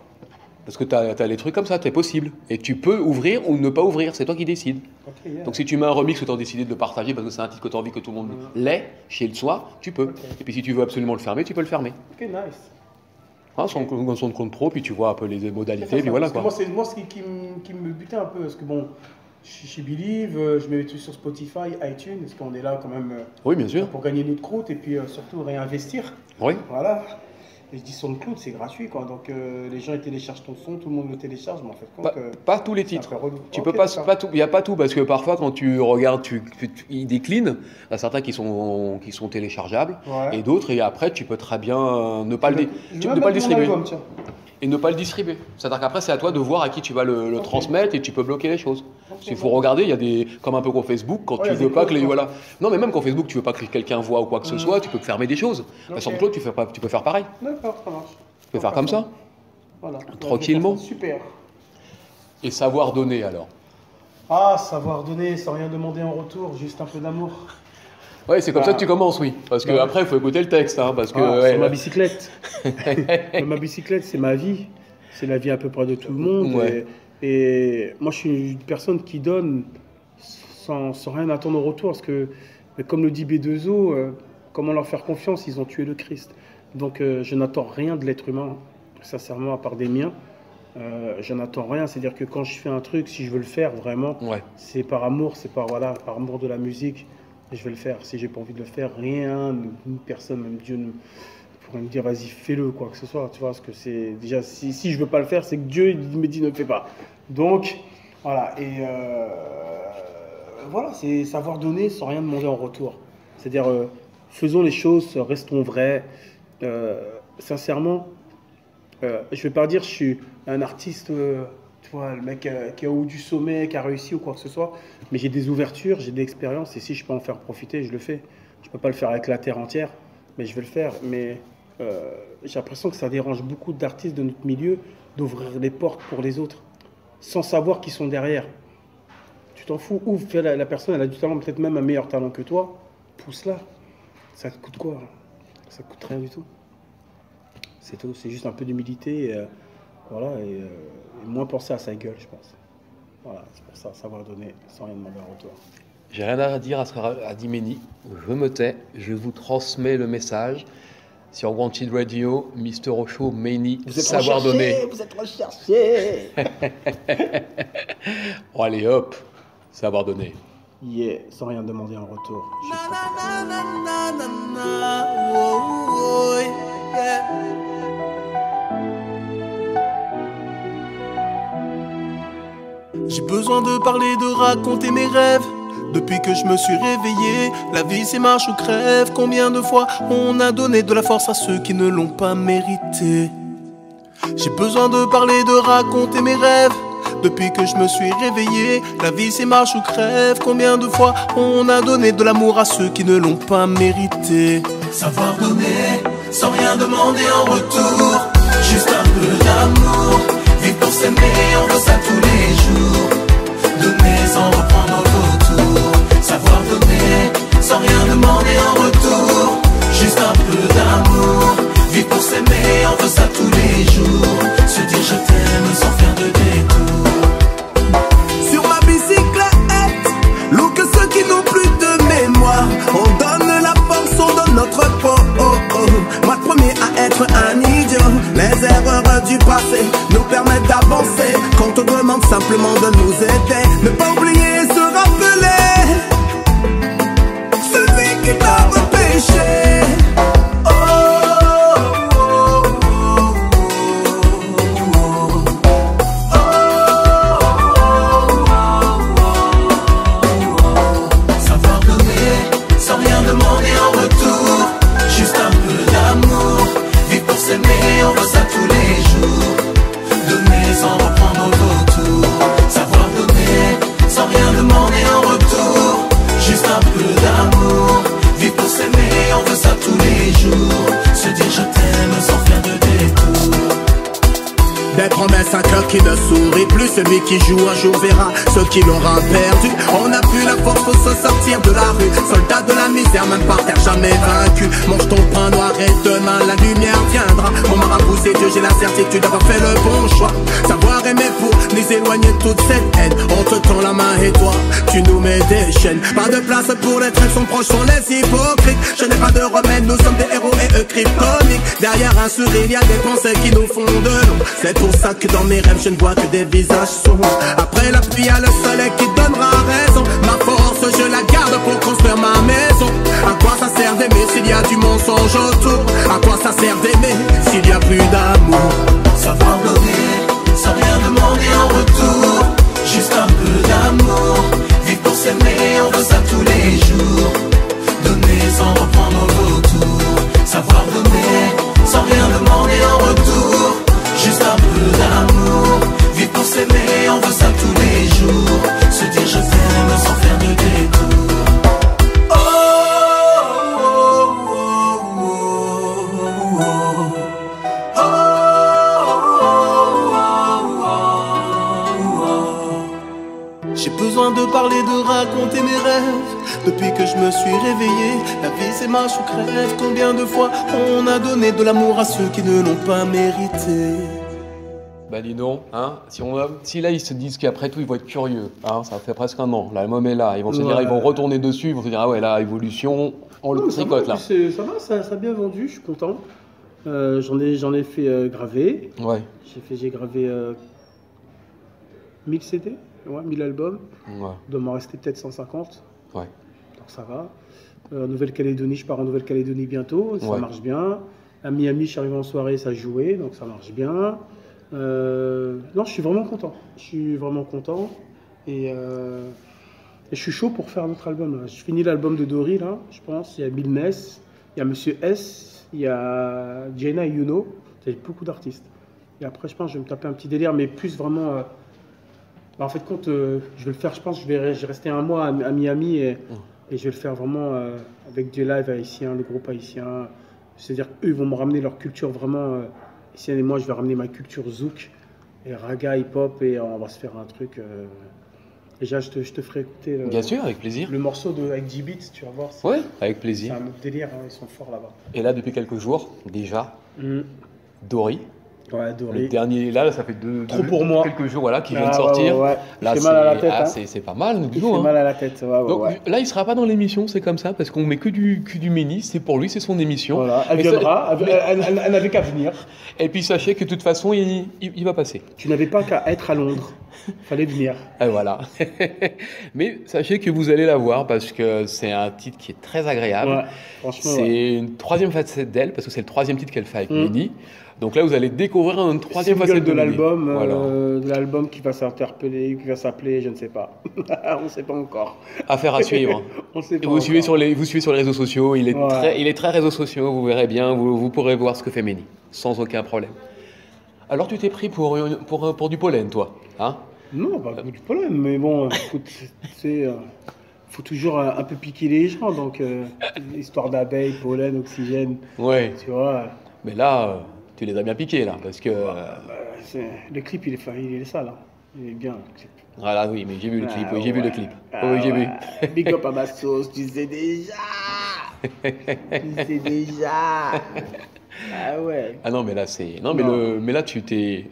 Parce que tu as les trucs comme ça, c'est possible. Et tu peux ouvrir ou ne pas ouvrir, c'est toi qui décides. Okay, yeah. Donc si tu mets un remix que tu as décidé de le partager parce que c'est un titre que tu as envie que tout le monde l'ait chez le soi, tu peux. Okay. Et puis si tu veux absolument le fermer, tu peux le fermer. Ok, nice. Son compte pro, puis tu vois un peu les modalités, puis voilà quoi. Moi, c'est ce qui me butait un peu, parce que bon, chez Believe, je mets tout sur Spotify, iTunes, parce qu'on est là quand même oui, bien sûr. Pour gagner notre croûte et puis surtout réinvestir. Oui. Voilà. Et je dis SoundCloud, c'est gratuit quoi. Donc les gens ils téléchargent ton son, tout le monde le télécharge, mais en fait pas tous les titres. Tu peux pas tout, il y a pas tout parce que parfois quand tu regardes, ils déclinent. Il y a certains qui sont téléchargeables et d'autres et après tu peux très bien ne pas le distribuer. Et ne pas le distribuer. C'est-à-dire qu'après, c'est à toi de voir à qui tu vas le transmettre et tu peux bloquer les choses. Il faut regarder, il y a des. Comme un peu qu'au Facebook, quand tu veux pas que les. Voilà. Non, mais même qu'au Facebook, tu veux pas que quelqu'un voit ou quoi que ce soit, tu peux fermer des choses. Okay. Sur SoundCloud, tu peux faire pareil. D'accord, ça marche. Tu peux faire comme ça. Voilà. Tranquillement. Super. Et savoir donner alors. Ah, savoir donner sans rien demander en retour, juste un peu d'amour. Oui, c'est comme ça que tu commences, oui. Parce qu'après, il faut écouter le texte. Hein, parce que, c'est ma bicyclette. Ma bicyclette, c'est ma vie. C'est la vie à peu près de tout le monde. Ouais. Et moi, je suis une personne qui donne sans rien attendre au retour. Parce que, comme le dit B2O, comment leur faire confiance? Ils ont tué le Christ. Donc, je n'attends rien de l'être humain, sincèrement, à part des miens. Je n'attends rien. C'est-à-dire que quand je fais un truc, si je veux le faire vraiment, c'est par amour, c'est par amour de la musique. Et je vais le faire. Si j'ai pas envie de le faire, rien, personne, même Dieu ne pourrait me dire vas-y fais-le, quoi que ce soit. Tu vois, parce que c'est déjà si je veux pas le faire, c'est que Dieu il me dit ne le fais pas. Donc voilà. Et voilà, c'est savoir donner sans rien demander en retour. C'est-à-dire faisons les choses, restons vrais. Sincèrement, je vais pas dire je suis un artiste. Tu vois, le mec qui est au haut du sommet, qui a réussi ou quoi que ce soit. Mais j'ai des ouvertures, j'ai des expériences. Et si je peux en faire profiter, je le fais. Je ne peux pas le faire avec la terre entière, mais je vais le faire. Mais j'ai l'impression que ça dérange beaucoup d'artistes de notre milieu d'ouvrir les portes pour les autres, sans savoir qui sont derrière. Tu t'en fous, ouvre. La personne, elle a du talent, peut-être même un meilleur talent que toi. Pousse-la. Ça te coûte quoi? Ça te coûte rien du tout. C'est tout. C'est juste un peu d'humilité. Voilà, et moins penser à sa gueule, je pense. Voilà, c'est pour ça, savoir donner sans rien demander en retour. J'ai rien à dire à ce qu'a dit Méni. Je me tais, je vous transmets le message. Sur Wanted Radio, Mr. Osho, Méni, savoir donner. Vous êtes recherché. Bon, allez, hop, savoir donner. Yeah, sans rien demander en retour. J'ai besoin de parler, de raconter mes rêves. Depuis que je me suis réveillé, la vie c'est marche ou crève. Combien de fois on a donné de la force à ceux qui ne l'ont pas mérité. J'ai besoin de parler, de raconter mes rêves. Depuis que je me suis réveillé, la vie c'est marche ou crève. Combien de fois on a donné de l'amour à ceux qui ne l'ont pas mérité. Savoir donner, sans rien demander en retour. Juste un peu d'amour. Vivre pour s'aimer, on veut ça tous les jours. Donner sans reprendre le retour. Savoir donner, sans rien demander en retour. Juste un peu d'amour, vivre pour s'aimer, on veut ça tous les jours. Se dire je t'aime sans faire de détour. Sur ma bicyclette, lourd que ceux qui n'ont plus de mémoire. On donne la force, on donne notre peau. Moi le premier à être un idiot. Les erreurs du passé nous permettent d'avancer. Quand on demande simplement de nous aider, ne pas oublier et se rappeler celui qui t'a repêché. Des promesses, un cœur qui ne sourit plus. Celui qui joue un jour verra ce qu'il aura perdu. On n'a plus la force pour se sortir de la rue. Soldat de la misère, même par terre, jamais vaincu. Mange ton pain noir et demain la lumière viendra. Mon marabout c'est Dieu, j'ai la certitude d'avoir fait le bon choix. Savoir aimer pour nous éloigner de toute cette haine. On te tend la main et toi, tu nous mets des chaînes. Pas de place pour les traits, son proche sont les hypocrites. Je n'ai pas de remède, nous sommes des héros et eux kryptoniques. Derrière un sourire, il y a des pensées qui nous font de l'eau. C'est pour ça que dans mes rêves je ne vois que des visages sombres. Après la pluie, à le soleil qui donnera raison. Ma force je la garde pour construire ma maison. À quoi ça sert d'aimer s'il y a du mensonge autour? À quoi ça sert d'aimer s'il y a plus d'amour? Savoir donner sans rien demander en retour. Juste un peu d'amour, vivre pour s'aimer, on veut ça tous les jours. Donner sans reprendre au retour. Savoir donner sans rien demander en retour. Juste un peu d'amour, vivre pour s'aimer, on veut ça tous les jours. Se dire je t'aime sans faire de détour. J'ai besoin de parler, de raconter mes rêves. Depuis que je me suis réveillé, la vie c'est marche ou crève. Combien de fois on a donné de l'amour à ceux qui ne l'ont pas mérité? Bah dis donc, hein, si là ils se disent qu'après tout ils vont être curieux, hein, ça fait presque un an, l'album est là, ils vont se dire, ils vont retourner dessus, ils vont se dire ah ouais là, évolution, on le tricote là. Ça va, ça a bien vendu, je suis content. J'en ai fait graver. Ouais. J'ai gravé 1000 CD, ouais, 1000 albums. Ouais. Il doit m'en rester peut-être 150. Ouais. Donc ça va. Nouvelle-Calédonie, je pars en Nouvelle-Calédonie bientôt, ça marche bien. À Miami, je suis arrivé en soirée, ça jouait, donc ça marche bien. Non, je suis vraiment content. Je suis vraiment content. Et je suis chaud pour faire un autre album. Là. Je finis l'album de Dory, là, je pense. Il y a Bill Ness, il y a Monsieur S, il y a Jenna et Yuno. Il y a beaucoup d'artistes. Et après, je pense que je vais me taper un petit délire, mais plus vraiment... en fait, compte, je vais le faire, je pense, je vais rester un mois à Miami et je vais le faire vraiment avec des lives haïtiens, le groupe haïtien. C'est-à-dire qu'eux, ils vont me ramener leur culture vraiment haïtienne et moi, je vais ramener ma culture zouk et raga, hip-hop et on va se faire un truc. Déjà, je te ferai écouter Bien sûr, avec plaisir. Le morceau avec J-Beat, tu vas voir. Ouais, avec plaisir. C'est un autre délire, hein, ils sont forts là-bas. Et là, depuis quelques jours, déjà, Dory. Ouais, Dory. Le dernier, là, ça fait pour moi. quelques jours voilà, qui vient de sortir. Ouais. Là, c'est mal à la tête. C'est pas mal. Il fait mal à la tête. Donc là, il sera pas dans l'émission, c'est comme ça, parce qu'on met que du Ménis, c'est pour lui, c'est son émission. Voilà, elle viendra, elle n'avait qu'à venir. Et puis sachez que de toute façon, il va passer. Tu n'avais pas qu'à être à Londres, fallait venir. Et voilà. Mais sachez que vous allez la voir, parce que c'est un titre qui est très agréable. Ouais, franchement. C'est une troisième facette d'elle, parce que c'est le troisième titre qu'elle fait avec Ménis. Donc là, vous allez découvrir une troisième facette de l'album, voilà. L'album qui va s'interpeller, qui va s'appeler, je ne sais pas. On ne sait pas encore. Affaire à suivre. On sait pas vous suivez sur les réseaux sociaux. Il est très réseaux sociaux. Vous verrez bien. Vous pourrez voir ce que fait Ménis, sans aucun problème. Alors, tu t'es pris pour du pollen, toi, hein? Non, pas du pollen, mais bon, écoute, faut toujours un peu piquer les gens, donc histoire d'abeilles, pollen, oxygène. Ouais. Tu vois. Mais là. Tu les as bien piqués là, parce que... le clip il est sale. Hein. Il est bien. Voilà, oui, mais j'ai vu le clip. Oui, j'ai vu le clip. Ah, Oui, j'ai vu. Big up à ma sauce, tu sais déjà. Tu sais déjà. Ah ouais. Ah non, mais là, c'est. Non, mais, mais là, tu t'es.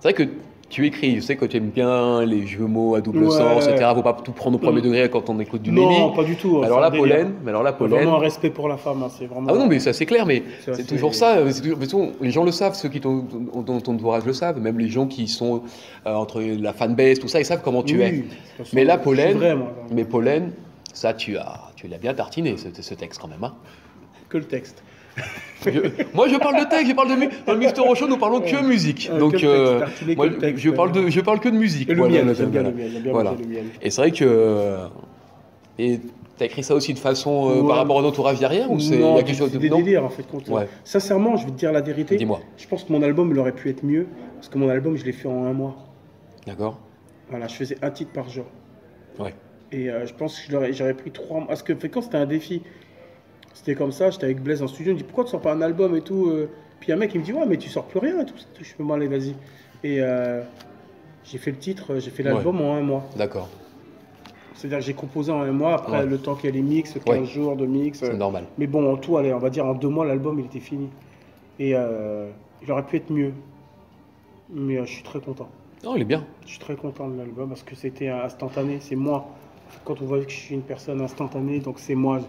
C'est vrai que tu écris, je sais que tu aimes bien les jeux mots à double sens, etc. Faut pas tout prendre au premier degré quand on écoute du Mimi. Non, pas du tout. Alors la pollen, Vraiment un respect pour la femme, hein, c'est vraiment. Ah non, mais ça c'est clair, mais Ça, c'est c'est- toujours ça. C'est toujours- de toute façon, les gens le savent, ceux qui dont ton entourage le savent, même les gens qui sont entre la fanbase, tout ça, ils savent comment tu es. Oui, de toute façon, Mais là, je suis pollen, vrai, moi. mais pollen, ça tu l'as bien tartiné ce texte quand même. Hein. Que le texte. Moi, je parle de texte, je parle dans le Mister Show, nous parlons que musique. Donc, que le texte, tartiner que moi, le texte, je parle que de musique. Et le Voilà, miel, j'aime bien voilà. le miel, j'aime bien Voilà. manger le miel. Et c'est vrai que. Et t'as écrit ça aussi de façon Ouais. par rapport à l'entourage derrière ou c'est il y Non, a quelque chose c'est de des non délires en fait. Ouais. Sincèrement, je vais te dire la vérité. Dis-moi. Je pense que mon album il aurait pu être mieux parce que mon album je l'ai fait en 1 mois. D'accord. Voilà, je faisais un titre par jour. Ouais. Et je pense que j'aurais pris 3 mois. Parce que quand c'était un défi, c'était comme ça. J'étais avec Blaise en studio. Il me dit pourquoi tu sors pas un album et tout. Puis un mec il me dit ouais mais tu sors plus rien et tout. Je peux m'aller vas-y. Et j'ai fait le titre, j'ai fait l'album en 1 mois. D'accord. C'est-à-dire que j'ai composé en 1 mois. Après Ouais. le temps qu'il y a les mix, 15 jours de mix. C'est normal. Mais bon, en tout, allez, on va dire en 2 mois, l'album il était fini. Et il aurait pu être mieux. Mais je suis très content. Non, il est bien. Je suis très content de l'album parce que c'était instantané. C'est moi. Quand on voit que je suis une personne instantanée, donc c'est moi.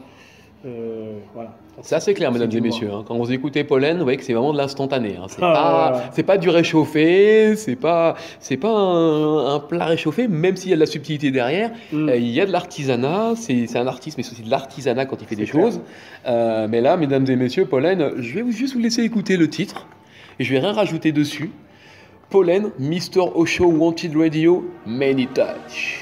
Voilà. C'est assez clair, mesdames du et moi. messieurs. Hein. Quand vous écoutez Pollen, vous voyez que c'est vraiment de l'instantané. Hein. Ah, C'est pas du réchauffé, c'est pas un plat réchauffé, même s'il y a de la subtilité derrière. Il y a de l'artisanat. C'est un artiste, mais c'est aussi de l'artisanat quand il fait des clair. choses. Mais là, mesdames et messieurs, Pollen, je vais juste vous laisser écouter le titre et je vais rien rajouter dessus. Pollen, Mr. Osho Wanted Radio, Many Touch.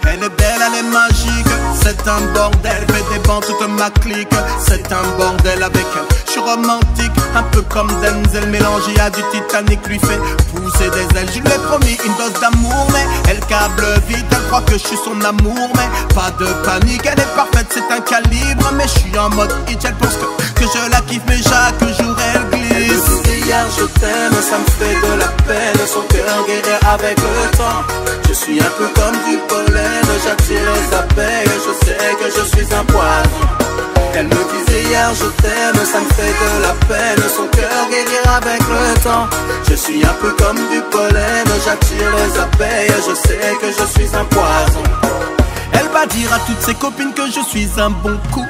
Elle est belle, elle est magique, c'est un bordel, fait des bancs toute ma clique, c'est un bordel avec elle. Je suis romantique, un peu comme Denzel, mélangé à du Titanic, lui fait pousser des ailes. Je lui ai promis une dose d'amour, mais elle câble vite, elle croit que je suis son amour, mais pas de panique, elle est parfaite, c'est un calibre, mais je suis en mode hit, elle pense que je la kiffe, mais chaque jour elle glisse. Hier je t'aime, ça me fait de la peine, son cœur guérit avec le temps. Je suis un peu comme du pollen, j'attire les abeilles, je sais que je suis un poison. Elle me disait hier je t'aime, ça me fait de la peine, son cœur guérit avec le temps. Je suis un peu comme du pollen, j'attire les abeilles, je sais que je suis un poison. Elle va dire à toutes ses copines que je suis un bon coup.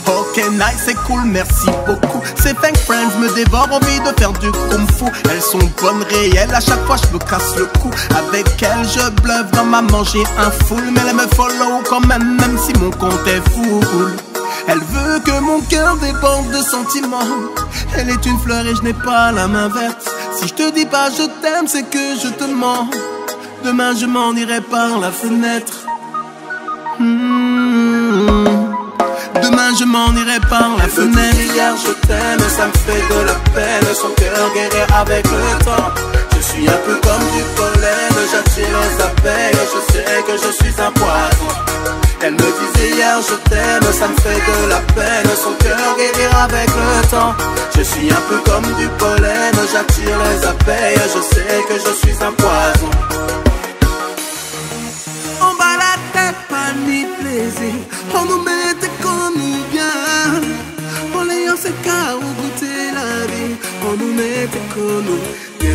Ok nice, c'est cool, merci beaucoup. Ces fake friends me dévorent, envie de faire du kung fu. Elles sont bonnes réelles, à chaque fois je me casse le cou. Avec elles je bluffe dans ma manger un full. Mais elle me follow quand même, même si mon compte est full. Elle veut que mon cœur déborde de sentiments. Elle est une fleur et je n'ai pas la main verte. Si je te dis pas je t'aime, c'est que je te mens. Demain je m'en irai par la fenêtre. Demain je m'en irai par la fenêtre. Hier je t'aime, ça me fait de la peine. Son cœur guérit avec le temps. Je suis un peu comme du pollen, j'attire les abeilles, je sais que je suis un poison. Elle me disait hier je t'aime, ça me fait de la peine. Son cœur guérit avec le temps. Je suis un peu comme du pollen, j'attire les abeilles, je sais que je suis un poison. On bat la tête, pas ni plaisir. On nous mettait comme nous bien. On l'ayant c'est qu'à goûter la vie. On nous mettait comme nous bien.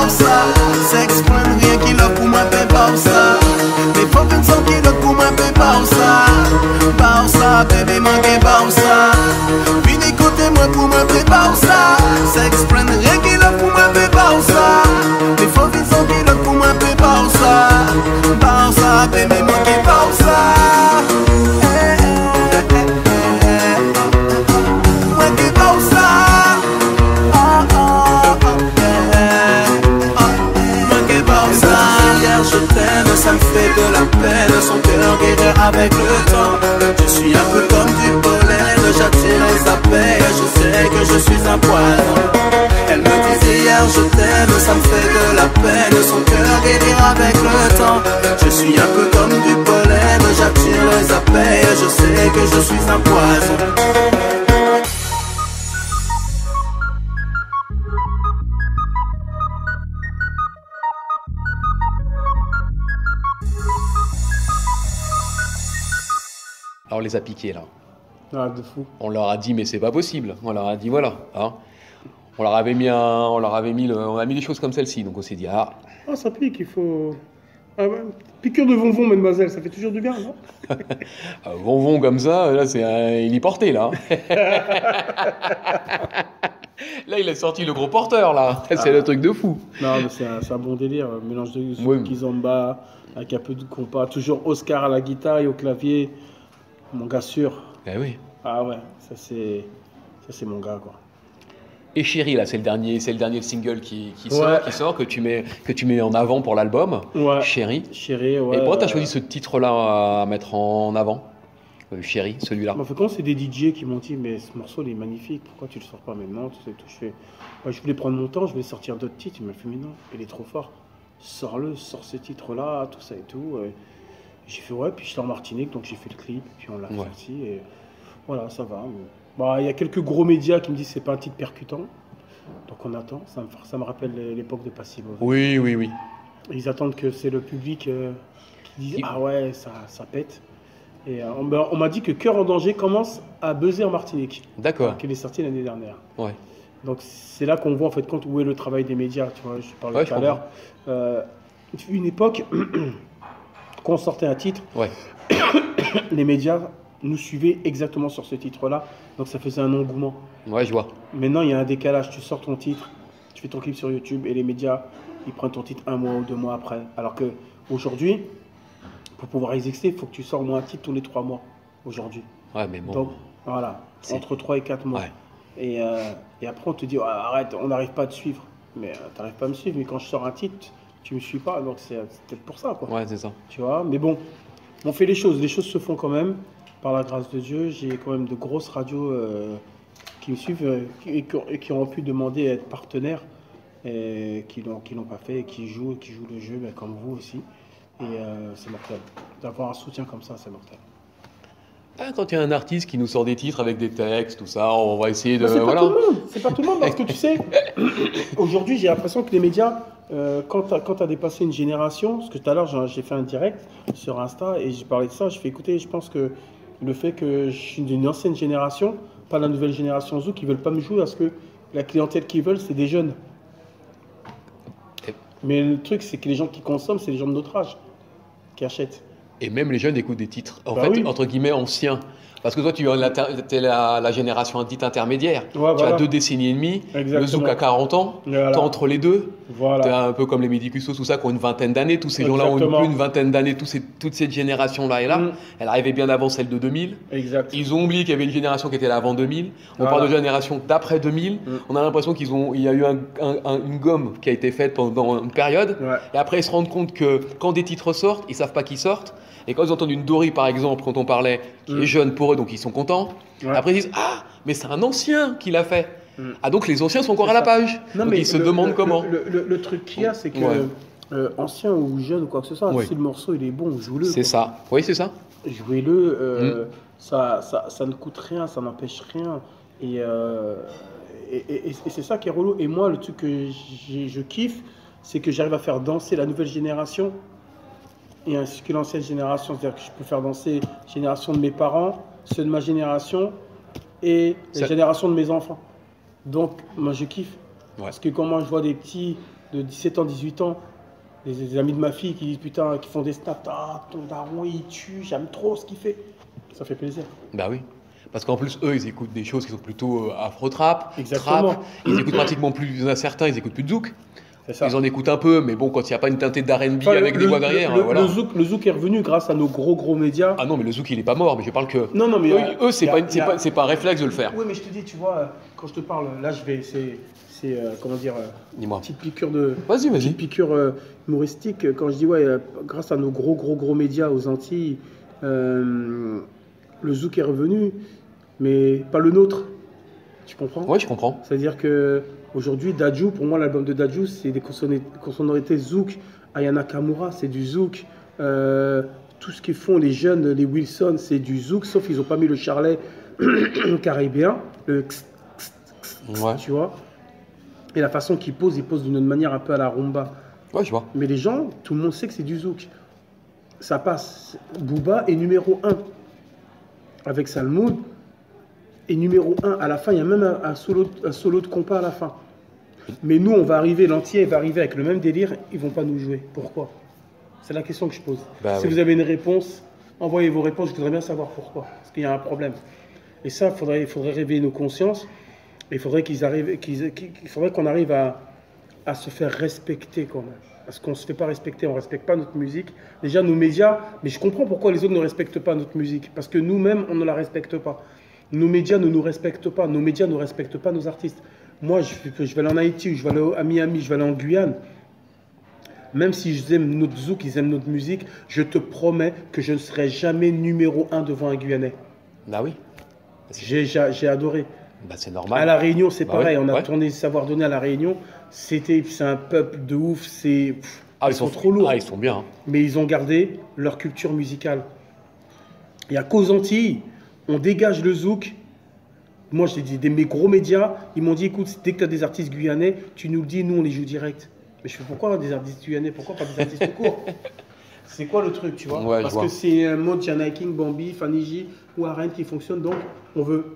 Ça, s'exprime rien qui l'a pour moi, fait pas ça. Mais faut 25 kilos pour moi, avec le temps. Je suis un peu comme du pollen, j'attire les abeilles. Je sais que je suis un poison. Elle me disait hier je t'aime, ça me fait de la peine. Son cœur guérira avec le temps. Je suis un peu comme du pollen, j'attire les abeilles. Je sais que je suis un poison. Alors, on les a piqués, là. Ah, de fou. On leur a dit, mais c'est pas possible. On leur a dit, voilà. Hein. On leur avait mis on a mis des choses comme celle-ci. Donc, on s'est dit, ah. Ah, ça pique, il faut... Ah ouais. Piqûre de bonbon, mademoiselle, ça fait toujours du bien, non? Bonbon comme ça, là, il est porté, là. Là, il a sorti le gros porteur, là. C'est le truc de fou. Non, mais c'est un bon délire. Mélange de kizomba, avec un peu de compas. Toujours Oscar à la guitare et au clavier. Mon gars sûr. Eh oui. Ah ouais, ça c'est mon gars, quoi. Et Chéri, là, c'est le dernier single qui sort, que tu mets en avant pour l'album. Ouais. Chéri. Chéri, ouais. Et pourquoi tu as choisi ce titre-là à mettre en avant? Chéri, celui-là. En fait, quand c'est des DJ qui m'ont dit, mais ce morceau il est magnifique, pourquoi tu le sors pas maintenant, tout ça et tout. Je voulais prendre mon temps, je voulais sortir d'autres titres. Il m'a fait, mais non, il est trop fort. Sors ce titre-là, tout ça et tout. J'ai fait ouais, puis j'étais en Martinique, donc j'ai fait le clip, puis on l'a sorti, et voilà, ça va. Bah, y a quelques gros médias qui me disent que c'est pas un titre percutant, donc on attend. Ça me rappelle l'époque de Passivo. Oui. Ils attendent que c'est le public qui dise ah ouais, ça pète. Et on m'a dit que Cœur en danger commence à buzzer en Martinique. D'accord. Qu'il est sorti l'année dernière. Ouais. Donc c'est là qu'on voit en fait compte où est le travail des médias. Tu vois, je parlais tout à l'heure. Une époque. Quand on sortait un titre, les médias nous suivaient exactement sur ce titre-là, donc ça faisait un engouement. Ouais, je vois. Maintenant, il y a un décalage, tu sors ton titre, tu fais ton clip sur YouTube et les médias, ils prennent ton titre 1 mois ou 2 mois après. Alors qu'aujourd'hui, pour pouvoir exister, il faut que tu sors au moins un titre tous les 3 mois, aujourd'hui. Ouais, mais bon. Donc, voilà, entre 3 et 4 mois. Ouais. Et après, on te dit, oh, arrête, on n'arrive pas à te suivre. Mais tu n'arrives pas à me suivre, mais quand je sors un titre, tu me suis pas, donc c'est peut-être pour ça, quoi. Ouais, c'est ça. Tu vois, mais bon, on fait les choses se font quand même, par la grâce de Dieu. J'ai quand même de grosses radios qui me suivent et qui ont pu demander à être partenaires, et qui l'ont pas fait, et qui jouent le jeu, mais comme vous aussi. Et c'est mortel. D'avoir un soutien comme ça, c'est mortel. Ah, quand il y a un artiste qui nous sort des titres avec des textes, tout ça, on va essayer de... C'est pas tout le monde, c'est pas tout le monde, parce que tu sais, aujourd'hui j'ai l'impression que les médias, quand tu as dépassé une génération, parce que tout à l'heure j'ai fait un direct sur Insta et j'ai parlé de ça, je fais écouter, je pense que le fait que je suis d'une ancienne génération, pas la nouvelle génération Zouk, qui ne veulent pas me jouer, parce que la clientèle qu'ils veulent, c'est des jeunes. Mais le truc, c'est que les gens qui consomment, c'est les gens de notre âge, qui achètent. Et même les jeunes écoutent des titres, entre guillemets, anciens. Parce que toi, tu es la génération dite intermédiaire. Ouais, tu as 2 décennies et demie. Exactement. Le Zouk a 40 ans. Voilà. Tu es entre les deux. Voilà. Tu es un peu comme les Médicustos, tout ça, qui ont une vingtaine d'années. Tous ces gens-là ont plus une vingtaine d'années. Toute cette génération-là est là. Elle arrivait bien avant celle de 2000. Exact. Ils ont oublié qu'il y avait une génération qui était là avant 2000. On parle de génération d'après 2000. On a l'impression qu'il y a eu une gomme qui a été faite pendant une période. Ouais. Et après, ils se rendent compte que quand des titres sortent, ils ne savent pas qui sortent. Et quand ils entendent une Dory, par exemple, quand on parlait, qui est jeune pour eux, donc ils sont contents. Ouais. Après, ils disent « Ah, mais c'est un ancien qui l'a fait. Ah, donc les anciens sont encore à la page. » Donc ils se demandent comment. Le truc qu'il y a, c'est que ancien ou jeune ou quoi que ce soit, si le morceau il est bon, joue-le. C'est ça. Oui, c'est ça. Jouez-le. Ça ne coûte rien, ça n'empêche rien. Et c'est ça qui est relou. Et moi, le truc que je kiffe, c'est que j'arrive à faire danser la nouvelle génération. Et ainsi que l'ancienne génération, c'est-à-dire que je peux faire danser la génération de mes parents, ceux de ma génération et la génération de mes enfants. Donc, moi, je kiffe. Ouais. Parce que quand moi, je vois des petits de 17 ans, 18 ans, des amis de ma fille qui disent putain, qui font des snaps, ton daron, il tue, j'aime trop ce qu'il fait. Ça fait plaisir. Bah oui. Parce qu'en plus, eux, ils écoutent des choses qui sont plutôt afro-trap, trap. Ils écoutent pratiquement plus, il y en a certains, ils écoutent plus de zouk. Ils en écoutent un peu, mais bon, quand il n'y a pas une teintée d'R&B avec des voix derrière, voilà. Le zouk est revenu grâce à nos gros médias. Ah non, mais le zouk, il n'est pas mort, mais je parle que... Non, mais eux, c'est pas un réflexe de le faire. Oui, mais je te dis, tu vois, quand je te parle, là, c'est comment dire... Dis-moi. Petite piqûre de... Vas-y. Petite piqûre humoristique. Quand je dis, grâce à nos gros médias aux Antilles, le zouk est revenu, mais pas le nôtre. Tu comprends? Ouais, je comprends. C'est-à-dire que aujourd'hui, Dadju, pour moi, l'album de Dadju, c'est des sonorités zouk. Aya Nakamura, c'est du zouk. Tout ce qu'ils font, les jeunes, les Wilson, c'est du zouk, sauf qu'ils n'ont pas mis le charlet caribéen, le Ouais. tu vois. Et la façon qu'ils posent, ils posent d'une manière un peu à la rumba. Ouais, je vois. Mais les gens, tout le monde sait que c'est du zouk. Ça passe. Booba est numéro 1 avec Salmoud. Et numéro 1 à la fin, il y a même un solo de compas à la fin. Mais nous, on va arriver, l'entier va arriver avec le même délire, ils vont pas nous jouer. Pourquoi? C'est la question que je pose. Bah si oui. vous avez une réponse, envoyez vos réponses, je voudrais bien savoir pourquoi. Parce qu'il y a un problème. Et ça, il faudrait réveiller nos consciences. Et il faudrait qu'on arrive à se faire respecter quand même. Parce qu'on ne se fait pas respecter, on ne respecte pas notre musique. Déjà, nos médias, mais je comprends pourquoi les autres ne respectent pas notre musique. Parce que nous-mêmes, on ne la respecte pas. Nos médias ne nous respectent pas. Nos médias ne respectent pas nos artistes. Moi, je vais aller en Haïti, ou je vais aller à Miami, je vais aller en Guyane. Même si j'aime notre zouk, ils aiment notre musique, je te promets que je ne serai jamais numéro 1 devant un Guyanais. Bah oui. J'ai adoré. Bah c'est normal. À La Réunion, c'est Bah pareil. ouais, On a ouais. tourné Savoir Donner à La Réunion. C'est un peuple de ouf. Ils sont trop lourds. Ah, ils sont bien. Hein. Mais ils ont gardé leur culture musicale. Il n'y a qu'aux Antilles, on dégage le zouk. Moi, j'ai dit, mes gros médias, ils m'ont dit, écoute, dès que tu as des artistes guyanais, tu nous le dis, nous, on les joue direct. Mais je fais, pourquoi des artistes guyanais? Pourquoi pas des artistes tout court? C'est quoi le truc, tu vois? Ouais, Parce je vois. que c'est un mode Jana King, Bambi, Fanny J ou Arène qui fonctionne. Donc, on veut...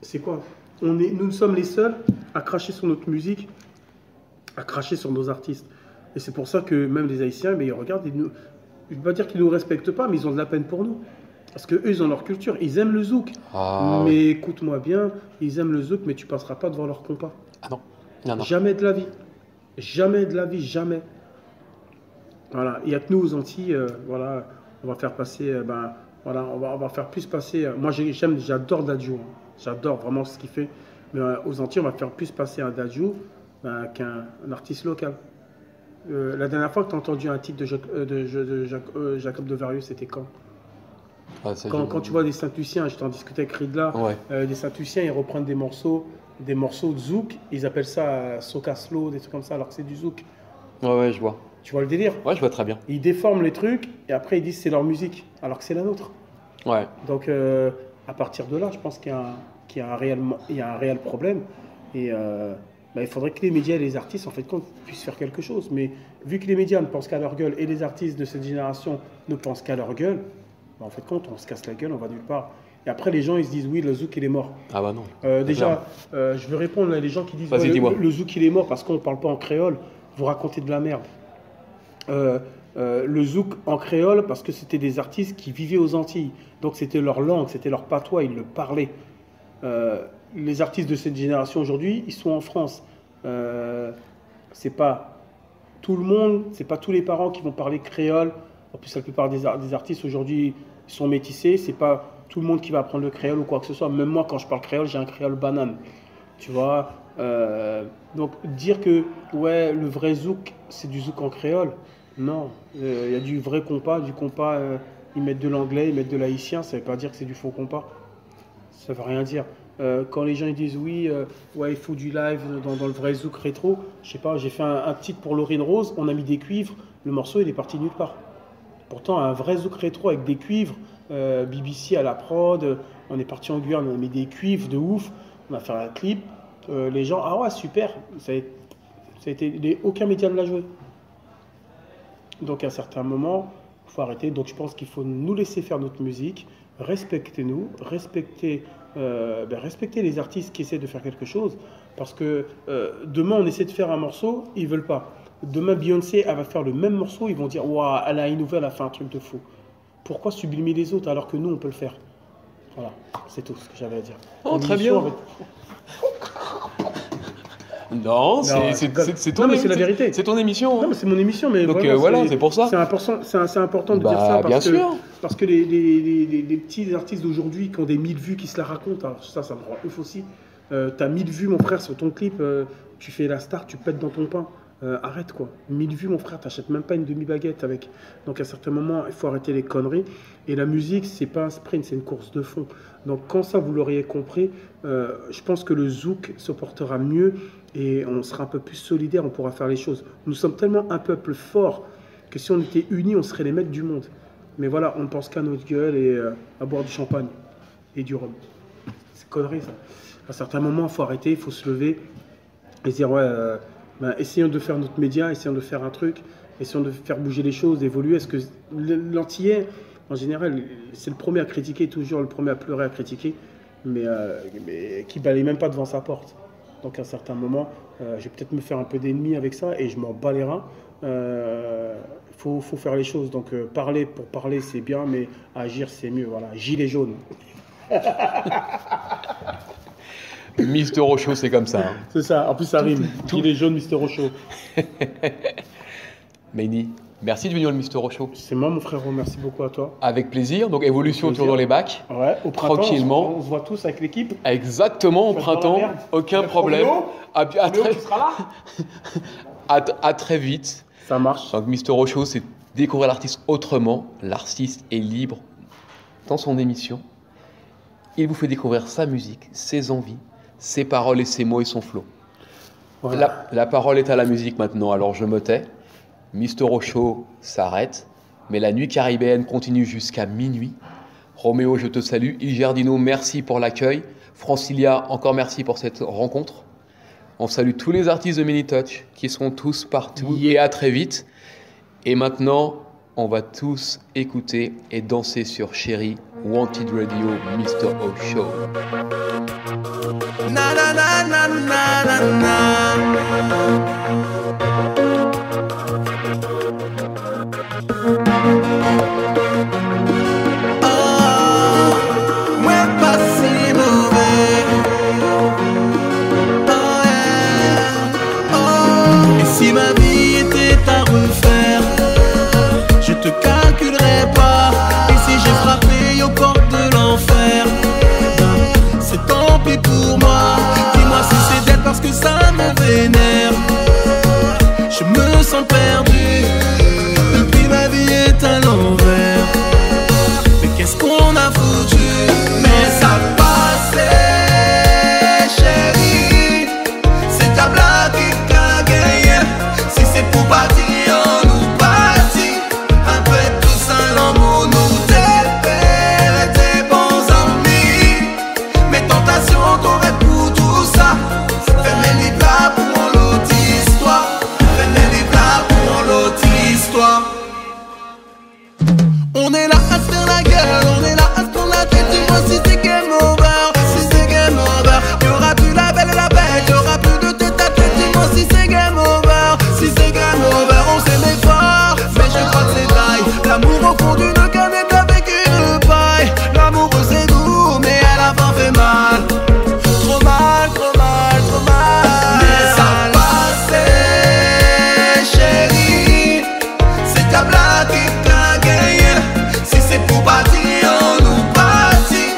C'est quoi? Nous sommes les seuls à cracher sur notre musique, à cracher sur nos artistes. Et c'est pour ça que même les Haïtiens, mais ils regardent, je ne veux pas dire qu'ils ne nous respectent pas, mais ils ont de la peine pour nous. Parce qu'eux, ils ont leur culture, ils aiment le zouk. Ah, mais oui. écoute-moi bien, ils aiment le zouk, mais tu ne passeras pas devant leur compas. Ah non. Non, non. Jamais de la vie. Jamais de la vie, jamais. Voilà, il n'y a que nous aux Antilles, voilà, on va faire passer, voilà, on va faire plus passer. Moi, j'adore Dadju, hein. J'adore vraiment ce qu'il fait. Mais aux Antilles, on va faire plus passer un Dadju qu'un artiste local. La dernière fois que tu as entendu un titre de Jacob de Varieux, c'était quand? Ah, ça, Quand tu vois des Saint-Luciens, je t'en discutais avec Ridla, Ouais. des Saint-Luciens, ils reprennent des morceaux de zouk, ils appellent ça soca slow, des trucs comme ça, alors que c'est du zouk. Ouais, je vois. Tu vois le délire? Ouais, je vois très bien. Ils déforment les trucs et après ils disent c'est leur musique, alors que c'est la nôtre. Ouais. Donc à partir de là, je pense qu'il y a un réel problème. Et il faudrait que les médias et les artistes, en fait, puissent faire quelque chose. Mais vu que les médias ne pensent qu'à leur gueule et les artistes de cette génération ne pensent qu'à leur gueule, en fait, quand on se casse la gueule, on va nulle part. Et après, les gens, ils se disent, oui, le zouk, il est mort. Ah bah non. Déjà, je veux répondre à les gens qui disent, Vas-y, ouais, dis-moi. le zouk, il est mort parce qu'on ne parle pas en créole. Vous racontez de la merde. Le zouk en créole parce que c'était des artistes qui vivaient aux Antilles. Donc c'était leur langue, c'était leur patois, ils le parlaient. Les artistes de cette génération aujourd'hui, ils sont en France. C'est pas tout le monde, c'est pas tous les parents qui vont parler créole. En plus, la plupart des artistes aujourd'hui sont métissés. C'est pas tout le monde qui va apprendre le créole ou quoi que ce soit. Même moi, quand je parle créole, j'ai un créole banane. Tu vois. Donc dire que ouais, le vrai zouk, c'est du zouk en créole. Non, il y a du vrai compas, ils mettent de l'anglais, ils mettent de l'haïtien, ça ne veut pas dire que c'est du faux compas. Ça ne veut rien dire. Quand les gens ils disent oui, ouais, il faut du live dans le vrai zouk rétro, je sais pas, j'ai fait un titre pour Laurine Rose, on a mis des cuivres, le morceau il est parti nulle part. Pourtant, un vrai zouk rétro avec des cuivres, BBC à la prod, on est parti en Guyane, on a mis des cuivres de ouf, on a fait un clip, les gens, ah ouais, super, ça a été, aucun média ne l'a joué. Donc à un certain moment, il faut arrêter. Donc je pense qu'il faut nous laisser faire notre musique, respectez-nous, respectez les artistes qui essaient de faire quelque chose. Parce que demain, on essaie de faire un morceau, ils ne veulent pas. Demain, Beyoncé, elle va faire le même morceau, ils vont dire « Waouh, elle a innové, elle a fait un truc de fou. » Pourquoi sublimer les autres alors que nous, on peut le faire? Voilà, c'est tout ce que j'avais à dire. Oh, très bien. Non, c'est ton non, mais c'est la vérité. C'est ton émission. Non, mais c'est mon émission, mais donc voilà, c'est pour ça. C'est important de dire ça parce que les petits artistes d'aujourd'hui qui ont des 1000 vues qui se la racontent, alors ça me rend ouf aussi. T'as 1000 vues, mon frère, sur ton clip, tu fais la star, tu pètes dans ton pain. arrête quoi. 1000 vues, mon frère, t'achètes même pas une demi-baguette avec. Donc à certains moments, il faut arrêter les conneries. Et la musique, c'est pas un sprint, c'est une course de fond. Donc quand ça, vous l'auriez compris, je pense que le zouk se portera mieux et on sera un peu plus solidaire, on pourra faire les choses. Nous sommes tellement un peuple fort que si on était unis, on serait les maîtres du monde. Mais voilà, on ne pense qu'à notre gueule et à boire du champagne et du rhum. C'est connerie ça. À certains moments, il faut arrêter, il faut se lever et dire ouais, essayons de faire notre média, essayons de faire un truc, essayons de faire bouger les choses, d'évoluer. Est-ce que l'antillais, en général, c'est le premier à critiquer, toujours le premier à pleurer, à critiquer, mais qui balaye même pas devant sa porte. Donc à un certain moment, je vais peut-être me faire un peu d'ennemis avec ça et je m'en bats les reins. Faut faire les choses. Donc parler pour parler, c'est bien, mais agir, c'est mieux. Voilà, gilet jaune. Mister Rochaud, c'est comme ça. Hein. C'est ça, en plus ça rime. Gilet jaune, Mister Rochaud. Mehdi, merci de venir le Mister Rochaud. C'est moi mon frérot, merci beaucoup à toi. Avec plaisir, donc évolution toujours dans les bacs. Ouais, au printemps, tranquillement. On se voit tous avec l'équipe. Exactement, au printemps, aucun problème. Tu seras là. À très vite. Ça marche. Donc Mister Rochaud, c'est découvrir l'artiste autrement. L'artiste est libre dans son émission. Il vous fait découvrir sa musique, ses envies, ses paroles et ses mots et son flow. Voilà. La parole est à la musique maintenant, alors je me tais. Mister Rochaud s'arrête, mais la nuit caribéenne continue jusqu'à minuit. Roméo, je te salue. Il Giardino, merci pour l'accueil. Francilia, encore merci pour cette rencontre. On salue tous les artistes de Minitouch qui sont tous partout et à très vite. Et maintenant, on va tous écouter et danser sur Chéri, Wanted Radio, Mister O Show. Na na na na na na na. Si ma vie était à refaire, je te calculerais pas. Et si j'ai frappé aux portes de l'enfer, c'est tant pis pour moi. Dis-moi si c'est d'être parce que ça me vénère. Je me sens perdu, depuis ma vie est à l'envers. Mais qu'est-ce qu'on a foutu? Mais ça passait, chérie. C'est ta blague qui t'a gagné. Si c'est pour partir, on nous partit. Après tout ça, l'amour nous dépère. Tes bons amis, mes tentations t'auraient pour tout ça. Fais-les les plats pour l'autre histoire. Fais-les les plats pour l'autre histoire. On est là à se faire la gueule, on est là à se prendre la tête. Dis-moi si c'est game over, si c'est game over. Y'aura plus la belle et la bête, y'aura plus de tête à tête. Dis-moi si c'est game over, si c'est game over. On s'aimait fort, mais je crois que c'est taille. L'amour au fond d'une canette avec une paille. L'amour c'est doux, mais à la fin fait mal. Trop mal, trop mal, trop mal. Mais ça passait, chérie. C'est ta blague qui t'a gagné. Si c'est pour partir, on nous partit.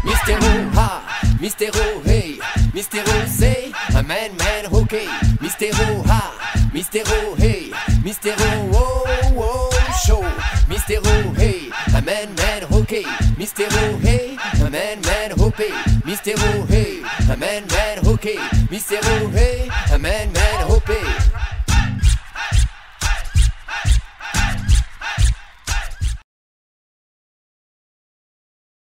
Mystero ha, Mystero hey, Mystero say, a man okay. Mystero ha, Mystero hey, Mystero oh show. Mystero hey, a man okay. Mystero hey, a man okay. Mystero hey, a man okay. Mystero hey, a man okay.